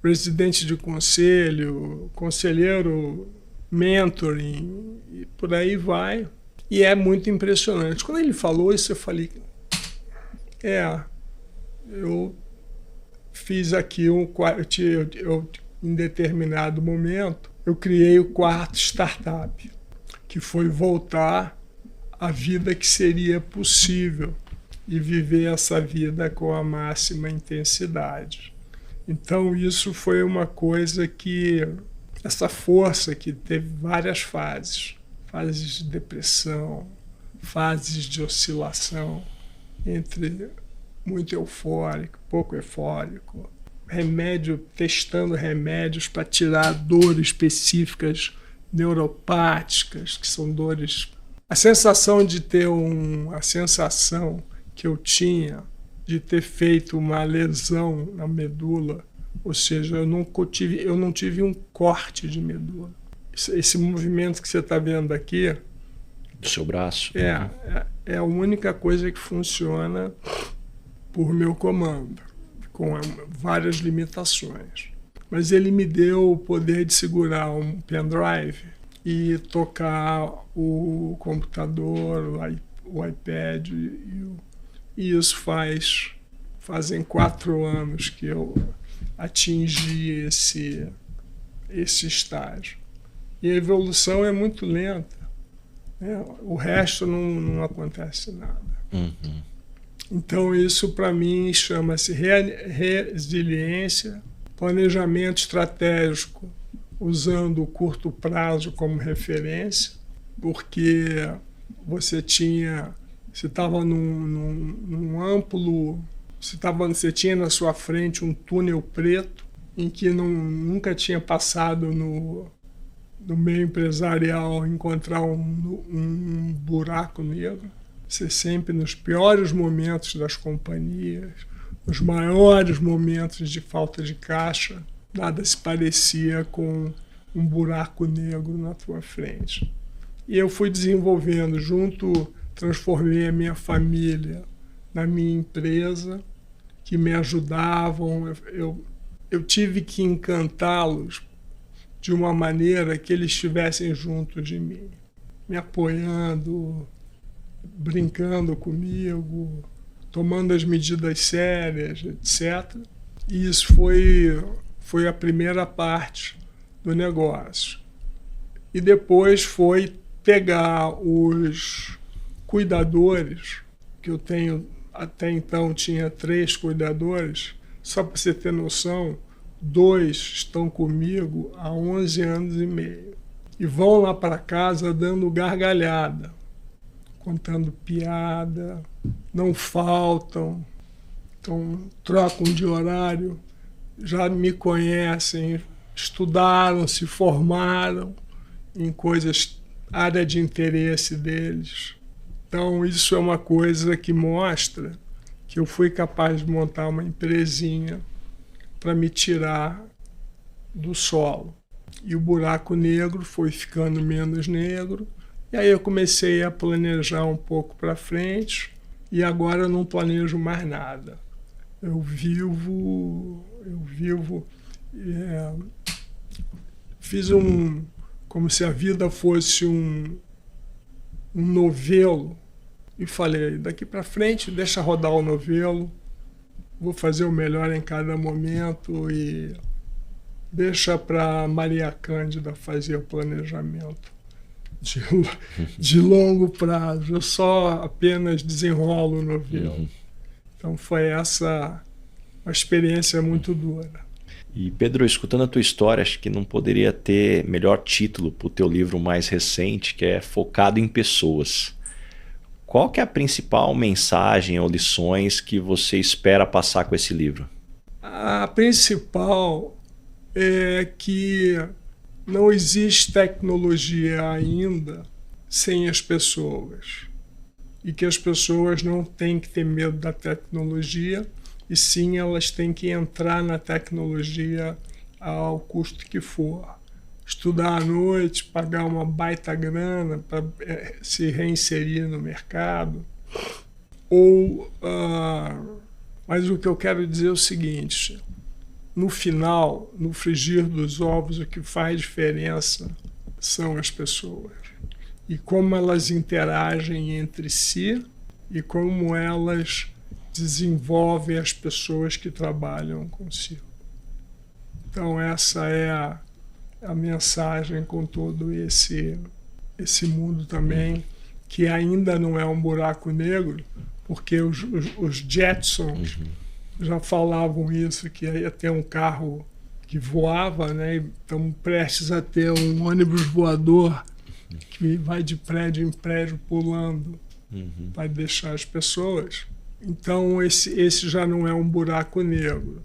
presidente de conselho, conselheiro, mentoring, e por aí vai. E é muito impressionante. Quando ele falou isso, eu falei: eu fiz aqui em determinado momento, eu criei o quarto startup, que foi voltar à vida que seria possível e viver essa vida com a máxima intensidade. Então, isso foi uma coisa que, essa força que teve várias fases de depressão, fases de oscilação entre muito eufórico, pouco eufórico, testando remédios para tirar dores específicas neuropáticas, que são dores. A sensação que eu tinha de ter feito uma lesão na medula, ou seja, eu não tive um corte de medula. Esse movimento que você está vendo aqui do seu braço é a única coisa que funciona por meu comando, com várias limitações. Mas ele me deu o poder de segurar um pendrive e tocar o computador, o iPad, e isso fazem 4 anos que eu atingi esse estágio. E a evolução é muito lenta, né? O resto não acontece nada. Uhum. Então, isso para mim chama-se resiliência, planejamento estratégico, usando o curto prazo como referência, porque você estava num amplo, você tinha na sua frente um túnel preto em que nunca tinha passado no meio empresarial encontrar um buraco negro. Você sempre, nos piores momentos das companhias, nos maiores momentos de falta de caixa, nada se parecia com um buraco negro na tua frente. E eu fui desenvolvendo transformei a minha família na minha empresa, que me ajudavam. Eu tive que encantá-los de uma maneira que eles estivessem junto de mim, me apoiando, brincando comigo, tomando as medidas sérias, etc. E isso foi a primeira parte do negócio. E depois foi pegar os cuidadores, que eu tenho, até então tinha 3 cuidadores, só para você ter noção, 2 estão comigo há 11 anos e meio. E vão lá para casa dando gargalhada, contando piada, não faltam, então trocam de horário, já me conhecem, estudaram, se formaram em coisas, área de interesse deles. Então isso é uma coisa que mostra que eu fui capaz de montar uma empresinha para me tirar do solo. E o buraco negro foi ficando menos negro. E aí eu comecei a planejar um pouco para frente e agora eu não planejo mais nada. Eu vivo, fiz como se a vida fosse um novelo e falei, daqui para frente deixa rodar o novelo, vou fazer o melhor em cada momento e deixa para Maria Cândida fazer o planejamento de longo prazo. Eu só apenas desenrolo o novelo. Então foi essa uma experiência muito dura. E Pedro, escutando a tua história, acho que não poderia ter melhor título para o teu livro mais recente, que é Focado em Pessoas. Qual que é a principal mensagem ou lições que você espera passar com esse livro? A principal é que não existe tecnologia ainda sem as pessoas. E que as pessoas não têm que ter medo da tecnologia, e sim elas têm que entrar na tecnologia ao custo que for. Estudar à noite, pagar uma baita grana para se reinserir no mercado. Mas o que eu quero dizer é o seguinte, no final, no frigir dos ovos, o que faz diferença são as pessoas. E como elas interagem entre si e como elas desenvolvem as pessoas que trabalham consigo. Então essa é a mensagem com todo esse mundo também, que ainda não é um buraco negro, porque os Jetsons já falavam isso, que ia ter um carro que voava, né? Estamos prestes a ter um ônibus voador que vai de prédio em prédio pulando para deixar as pessoas. Então esse já não é um buraco negro.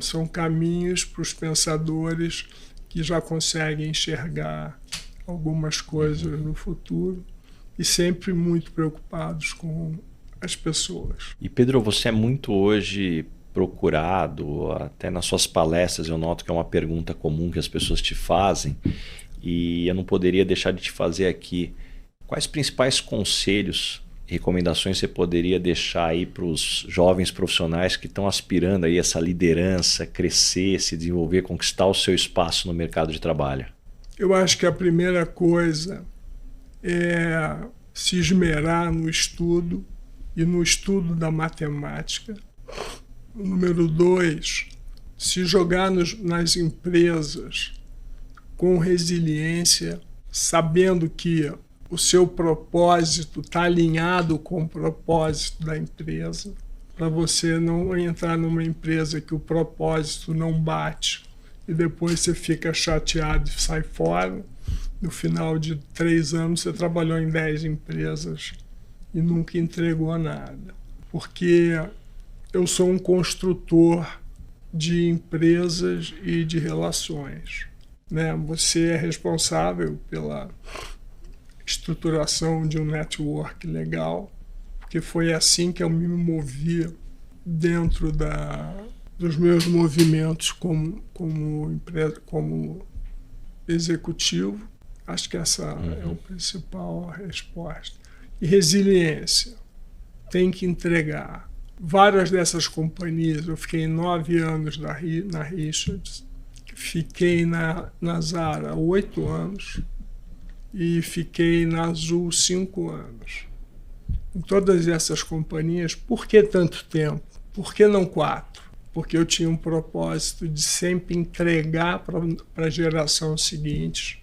São caminhos para os pensadores que já conseguem enxergar algumas coisas no futuro e sempre muito preocupados com as pessoas. E Pedro, você é muito hoje procurado, até nas suas palestras eu noto que é uma pergunta comum que as pessoas te fazem e eu não poderia deixar de te fazer aqui. Quais principais conselhos e recomendações você poderia deixar aí para os jovens profissionais que estão aspirando aí essa liderança, crescer, se desenvolver, conquistar o seu espaço no mercado de trabalho? Eu acho que a primeira coisa é se esmerar no estudo e no estudo da matemática. O número 2, se jogar nas empresas com resiliência, sabendo que o seu propósito está alinhado com o propósito da empresa, para você não entrar numa empresa que o propósito não bate e depois você fica chateado e sai fora. No final de 3 anos você trabalhou em 10 empresas e nunca entregou nada. Porque eu sou um construtor de empresas e de relações, né? Você é responsável pela estruturação de um network legal, porque foi assim que eu me movi dentro dos meus movimentos como executivo. Acho que essa é a principal resposta. E resiliência. Tem que entregar. Várias dessas companhias, eu fiquei 9 anos na Richards, fiquei na Zara 8 anos e fiquei na Azul 5 anos. Em todas essas companhias, por que tanto tempo? Por que não 4? Porque eu tinha um propósito de sempre entregar para a geração seguinte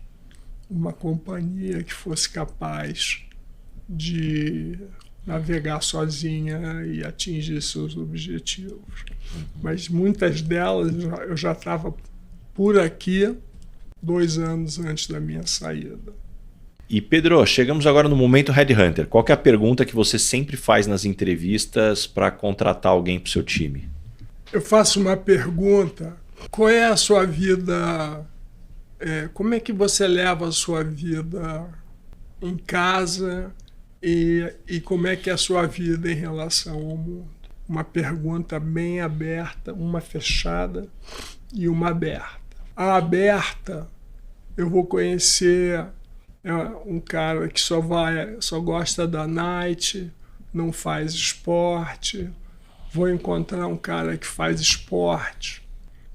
uma companhia que fosse capaz de navegar sozinha e atingir seus objetivos. Mas muitas delas eu já estava por aqui 2 anos antes da minha saída. E Pedro, chegamos agora no momento Headhunter. Qual que é a pergunta que você sempre faz nas entrevistas para contratar alguém para o seu time? Eu faço uma pergunta: qual é a sua vida? Como é que você leva a sua vida em casa e como é que é a sua vida em relação ao mundo? Uma pergunta bem aberta, uma fechada e uma aberta. A aberta, eu vou conhecer um cara que só gosta da night, não faz esporte. Vou encontrar um cara que faz esporte,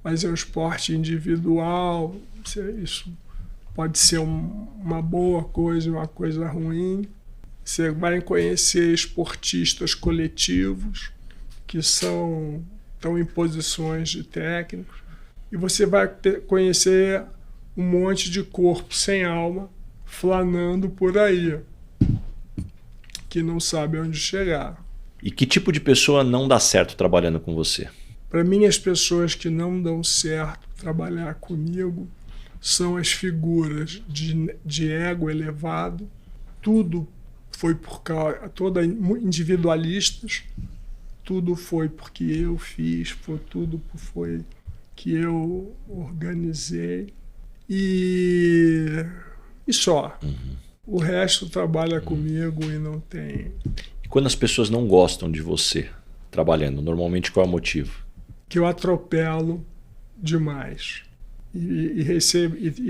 mas é um esporte individual. Isso pode ser uma boa coisa, uma coisa ruim. Você vai conhecer esportistas coletivos que estão em posições de técnicos, e você vai conhecer um monte de corpo sem alma flanando por aí, que não sabe onde chegar. E que tipo de pessoa não dá certo trabalhando com você? Para mim, as pessoas que não dão certo trabalhar comigo são as figuras de ego elevado. Tudo foi por causa, todas individualistas, tudo foi porque eu fiz, tudo foi que eu organizei e só. O resto trabalha comigo e não tem. E quando as pessoas não gostam de você trabalhando, normalmente qual é o motivo? Que eu atropelo demais. E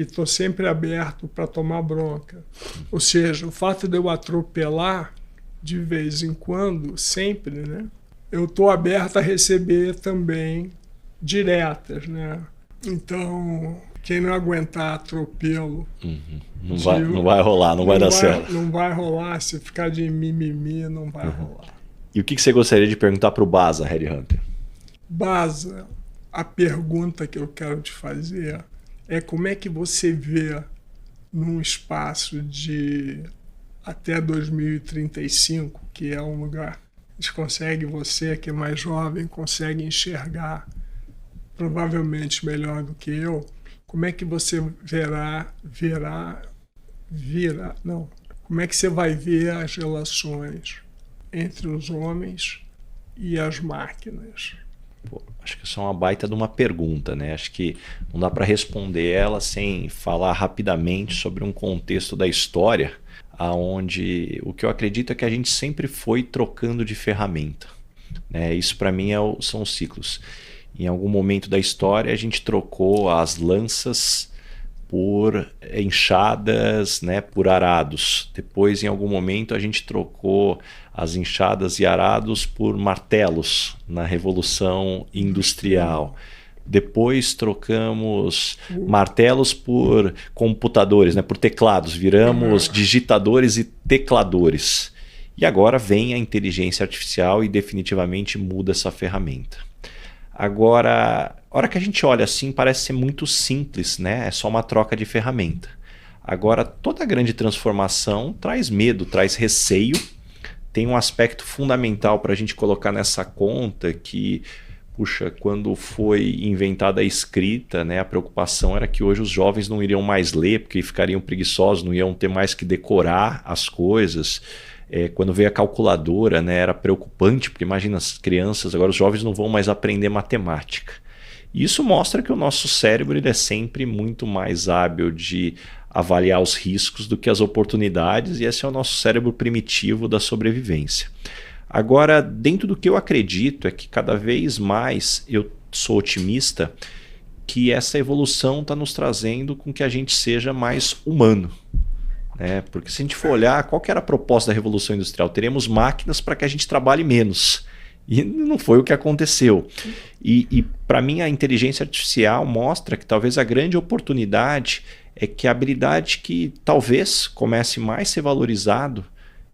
estou sempre aberto para tomar bronca. Ou seja, o fato de eu atropelar de vez em quando, sempre, né? Eu estou aberto a receber também diretas, né? Então, quem não aguentar atropelo... Não vai rolar, não vai dar certo. Não vai rolar, se ficar de mimimi, não vai rolar. E o que você gostaria de perguntar para o Baza, Headhunter? Baza, a pergunta que eu quero te fazer é como é que você vê num espaço de até 2035, que é um lugar que você que é mais jovem, consegue enxergar provavelmente melhor do que eu, como é que você como é que você vai ver as relações entre os homens e as máquinas? Acho que isso é uma baita de uma pergunta, né? Acho que não dá para responder ela sem falar rapidamente sobre um contexto da história, onde o que eu acredito é que a gente sempre foi trocando de ferramenta, né? Isso para mim são os ciclos. Em algum momento da história a gente trocou as lanças por enxadas, né, por arados. Depois, em algum momento, a gente trocou as enxadas e arados por martelos na Revolução Industrial. Depois trocamos martelos por computadores, né, por teclados. Viramos digitadores e tecladores. E agora vem a inteligência artificial e definitivamente muda essa ferramenta. Agora, a hora que a gente olha assim, parece ser muito simples, né? É só uma troca de ferramenta. Agora, toda grande transformação traz medo, traz receio. Tem um aspecto fundamental para a gente colocar nessa conta que, puxa, quando foi inventada a escrita, né, a preocupação era que hoje os jovens não iriam mais ler, porque ficariam preguiçosos, não iam ter mais que decorar as coisas. Quando veio a calculadora, né, era preocupante, porque imagina as crianças, agora os jovens não vão mais aprender matemática. E isso mostra que o nosso cérebro ele é sempre muito mais hábil de avaliar os riscos do que as oportunidades, e esse é o nosso cérebro primitivo da sobrevivência. Agora, dentro do que eu acredito é que cada vez mais eu sou otimista que essa evolução está nos trazendo com que a gente seja mais humano. Né? Porque se a gente for olhar, qual que era a proposta da Revolução Industrial? Teremos máquinas para que a gente trabalhe menos. E não foi o que aconteceu. E para mim a inteligência artificial mostra que talvez a grande oportunidade é que a habilidade que talvez comece mais a ser valorizado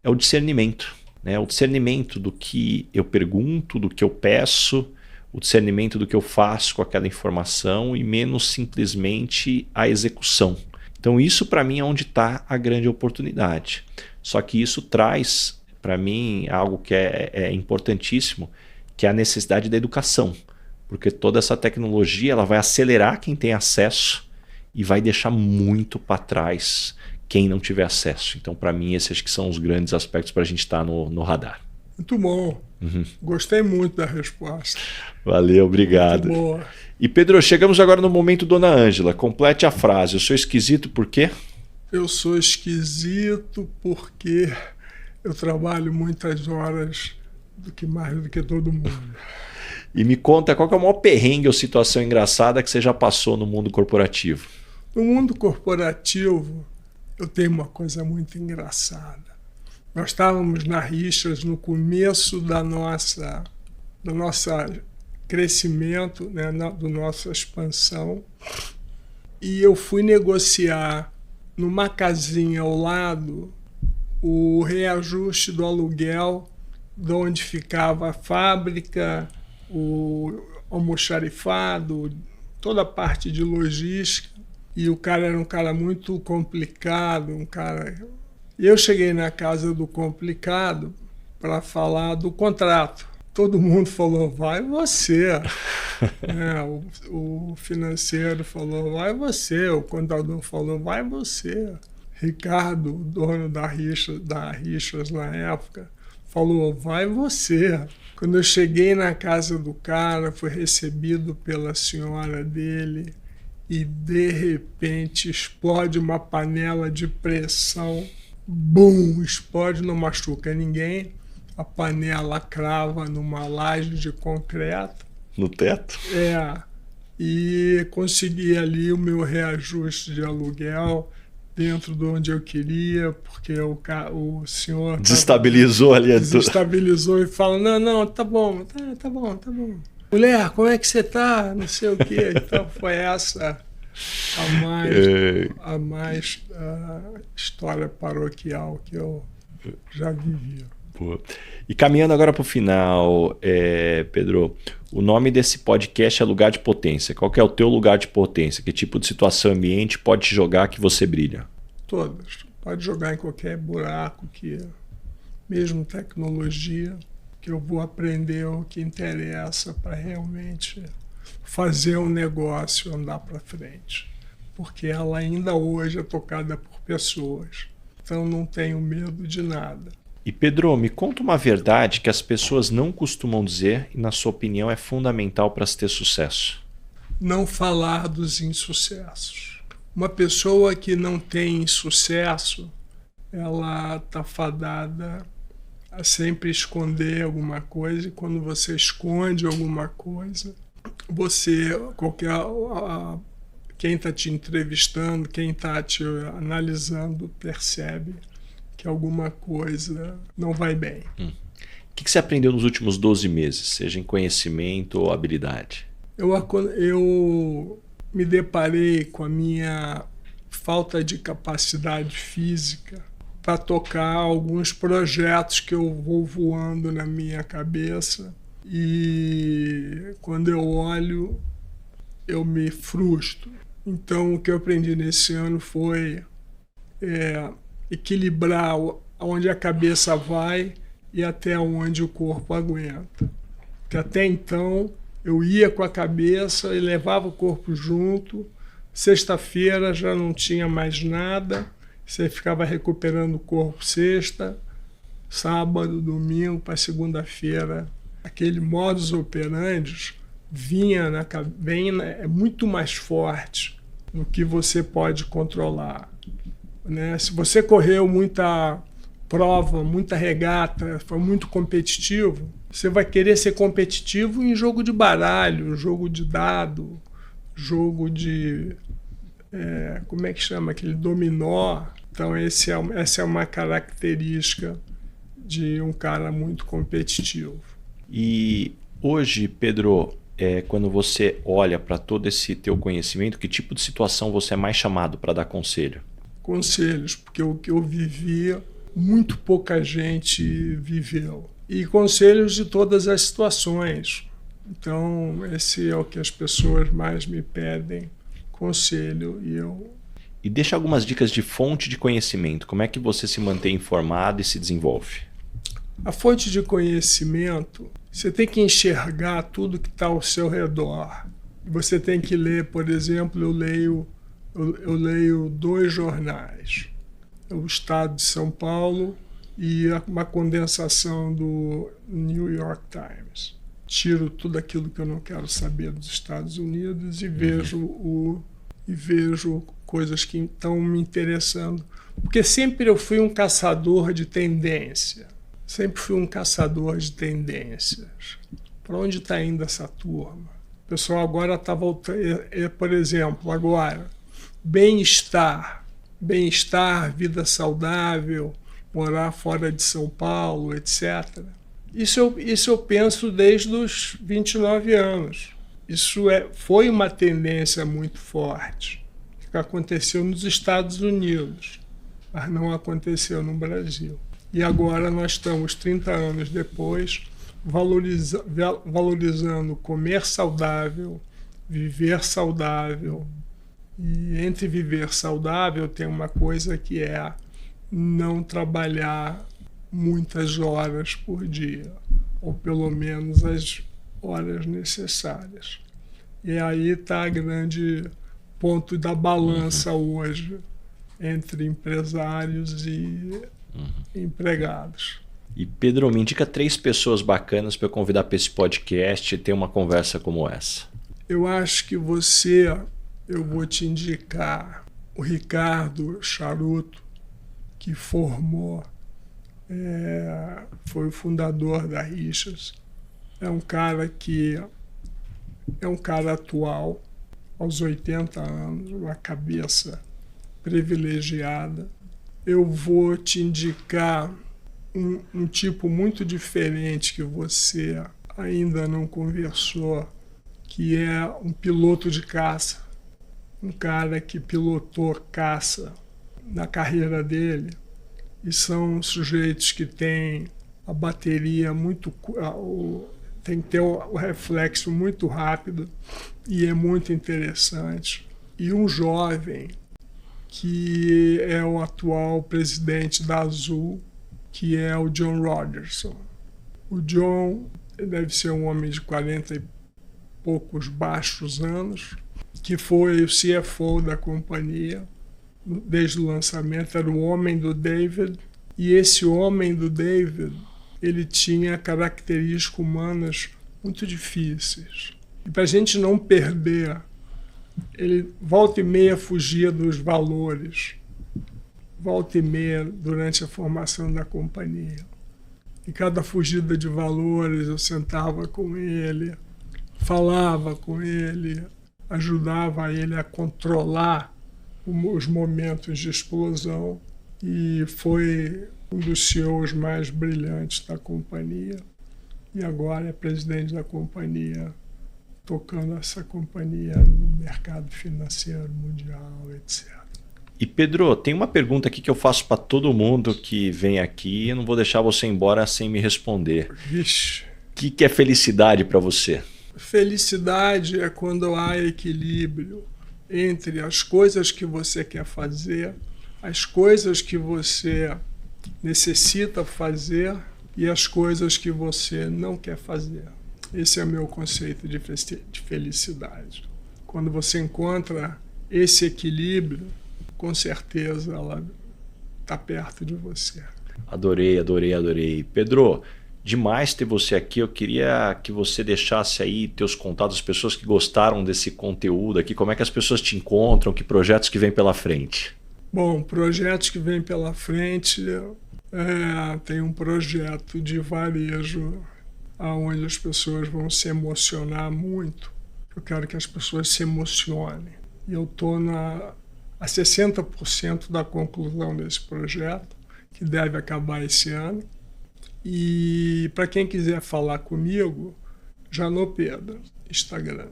é o discernimento. Né? O discernimento do que eu pergunto, do que eu peço, o discernimento do que eu faço com aquela informação e menos simplesmente a execução. Então isso para mim é onde está a grande oportunidade. Só que isso traz para mim algo que é importantíssimo, que é a necessidade da educação. Porque toda essa tecnologia ela vai acelerar quem tem acesso e vai deixar muito para trás quem não tiver acesso. Então para mim esses acho que são os grandes aspectos para a gente estar no radar. Muito bom. Gostei muito da resposta. Valeu, obrigado. Muito boa. E Pedro, chegamos agora no momento Dona Ângela. Complete a frase. Eu sou esquisito por quê? Eu sou esquisito porque eu trabalho muitas horas mais do que todo mundo. E me conta qual que é o maior perrengue ou situação engraçada que você já passou no mundo corporativo? No mundo corporativo, eu tenho uma coisa muito engraçada. Nós estávamos na Richards no começo da nossa crescimento, né, da nossa expansão, e eu fui negociar numa casinha ao lado o reajuste do aluguel de onde ficava a fábrica, o almoxarifado, toda a parte de logística. E o cara era um cara muito complicado, E eu cheguei na casa do complicado para falar do contrato. Todo mundo falou, vai você. O financeiro falou, vai você. O contador falou, vai você. Ricardo, o dono da Richards na época, falou, vai você. Quando eu cheguei na casa do cara, fui recebido pela senhora dele e, de repente, explode uma panela de pressão. Bum! Explode, não machuca ninguém. A panela crava numa laje de concreto. No teto? E consegui ali o meu reajuste de aluguel dentro de onde eu queria, porque o senhor... Desestabilizou ali. Desestabilizou e fala, não, tá bom. Mulher, como é que você tá? Não sei o quê. Então foi essa a mais história paroquial que eu já vivi. Pô. E caminhando agora para o final, Pedro, o nome desse podcast é Lugar de Potência. Qual que é o teu lugar de potência? Que tipo de situação ambiente pode te jogar que você brilha? Todas. Pode jogar em qualquer buraco, mesmo tecnologia, que eu vou aprender o que interessa para realmente fazer um negócio andar para frente. Porque ela ainda hoje é tocada por pessoas. Então não tenho medo de nada. E Pedro, me conta uma verdade que as pessoas não costumam dizer e, na sua opinião, é fundamental para se ter sucesso. Não falar dos insucessos. Uma pessoa que não tem sucesso, ela está fadada a sempre esconder alguma coisa, e quando você esconde alguma coisa, quem está te entrevistando, quem está te analisando, percebe que alguma coisa não vai bem. O que você aprendeu nos últimos 12 meses, seja em conhecimento ou habilidade? Eu me deparei com a minha falta de capacidade física para tocar alguns projetos que eu vou voando na minha cabeça, e quando eu olho, eu me frustro. Então, o que eu aprendi nesse ano foi equilibrar onde a cabeça vai e até onde o corpo aguenta. Porque até então eu ia com a cabeça e levava o corpo junto. Sexta-feira já não tinha mais nada, você ficava recuperando o corpo sexta, sábado, domingo para segunda-feira. Aquele modus operandi é muito mais forte do que você pode controlar. Né? Se você correu muita prova, muita regata, foi muito competitivo, Você vai querer ser competitivo em jogo de baralho, jogo de dado, jogo de... como é que chama? Aquele dominó. Então, essa é uma característica de um cara muito competitivo. E hoje, Pedro, quando você olha para todo esse teu conhecimento, que tipo de situação você é mais chamado para dar conselho? Conselhos, porque o que eu vivia, muito pouca gente viveu. E conselhos de todas as situações. Então, esse é o que as pessoas mais me pedem, conselho. E deixa algumas dicas de fonte de conhecimento. Como é que você se mantém informado e se desenvolve? A fonte de conhecimento, você tem que enxergar tudo que está ao seu redor. Você tem que ler, por exemplo, eu leio 2 jornais. O Estado de São Paulo e uma condensação do New York Times. Tiro tudo aquilo que eu não quero saber dos Estados Unidos e vejo coisas que estão me interessando. Porque sempre eu fui um caçador de tendência. Sempre fui um caçador de tendências. Para onde está indo essa turma? O pessoal agora está voltando... por exemplo, agora, bem-estar, vida saudável, morar fora de São Paulo, etc. Isso eu penso desde os 29 anos. Isso foi uma tendência muito forte, que aconteceu nos Estados Unidos, mas não aconteceu no Brasil. E agora nós estamos, 30 anos depois, valorizando comer saudável, viver saudável. E entre viver saudável tem uma coisa que é não trabalhar muitas horas por dia, ou pelo menos as horas necessárias. E aí está o grande ponto da balança hoje entre empresários e empregados. E Pedro, me indica 3 pessoas bacanas para eu convidar para esse podcast e ter uma conversa como essa. Eu acho que eu vou te indicar o Ricardo Charuto, que formou, foi o fundador da Richards. É um cara atual, aos 80 anos, uma cabeça privilegiada. Eu vou te indicar um tipo muito diferente que você ainda não conversou, que é um piloto de caça. Um cara que pilotou caça na carreira dele, e são sujeitos que têm a bateria muito... tem que ter o reflexo muito rápido e é muito interessante. E um jovem que é o atual presidente da Azul, que é o John Rogerson. O John deve ser um homem de 40 e poucos baixos anos, que foi o CFO da companhia desde o lançamento, era o homem do David, e esse homem do David, ele tinha características humanas muito difíceis. E para a gente não perder, ele volta e meia fugia dos valores, volta e meia durante a formação da companhia. Em cada fugida de valores eu sentava com ele, falava com ele, ajudava ele a controlar os momentos de explosão, e foi um dos CEOs mais brilhantes da companhia, e agora é presidente da companhia, tocando essa companhia no mercado financeiro mundial, etc. E Pedro, tem uma pergunta aqui que eu faço para todo mundo que vem aqui, e eu não vou deixar você embora sem me responder. Vixe. O que é felicidade para você? Felicidade é quando há equilíbrio entre as coisas que você quer fazer, as coisas que você necessita fazer e as coisas que você não quer fazer. Esse é o meu conceito de felicidade. Quando você encontra esse equilíbrio, com certeza ela está perto de você. Adorei, adorei, adorei. Pedro, demais ter você aqui. Eu queria que você deixasse aí teus contatos, as pessoas que gostaram desse conteúdo aqui, como é que as pessoas te encontram, que projetos que vêm pela frente. Bom, projetos que vêm pela frente, tem um projeto de varejo onde as pessoas vão se emocionar muito. Eu quero que as pessoas se emocionem. E eu estou a 60% da conclusão desse projeto, que deve acabar esse ano. E para quem quiser falar comigo, Janot Pedro, Instagram.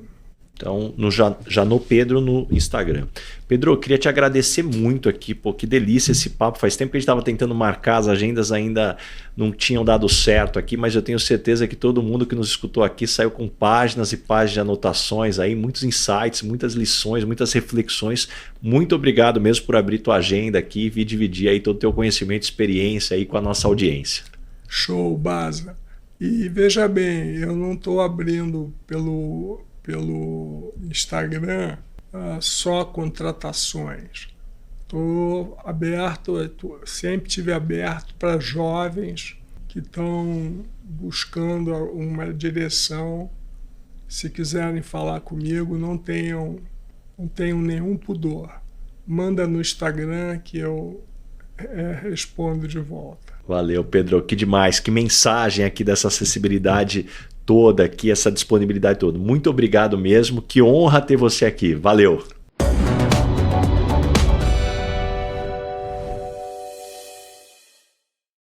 Então, no Janot Pedro no Instagram. Pedro, eu queria te agradecer muito aqui, pô, que delícia esse papo. Faz tempo que a gente estava tentando marcar, as agendas ainda não tinham dado certo aqui, mas eu tenho certeza que todo mundo que nos escutou aqui saiu com páginas e páginas de anotações aí, muitos insights, muitas lições, muitas reflexões. Muito obrigado mesmo por abrir tua agenda aqui e dividir aí todo o teu conhecimento e experiência aí com a nossa audiência. Show, Baza. E veja bem, eu não estou abrindo pelo Instagram só contratações. Estou aberto, sempre tive aberto para jovens que estão buscando uma direção. Se quiserem falar comigo, não tenham nenhum pudor. Manda no Instagram que eu respondo de volta. Valeu, Pedro. Que demais. Que mensagem aqui dessa acessibilidade toda aqui, essa disponibilidade toda. Muito obrigado mesmo. Que honra ter você aqui. Valeu.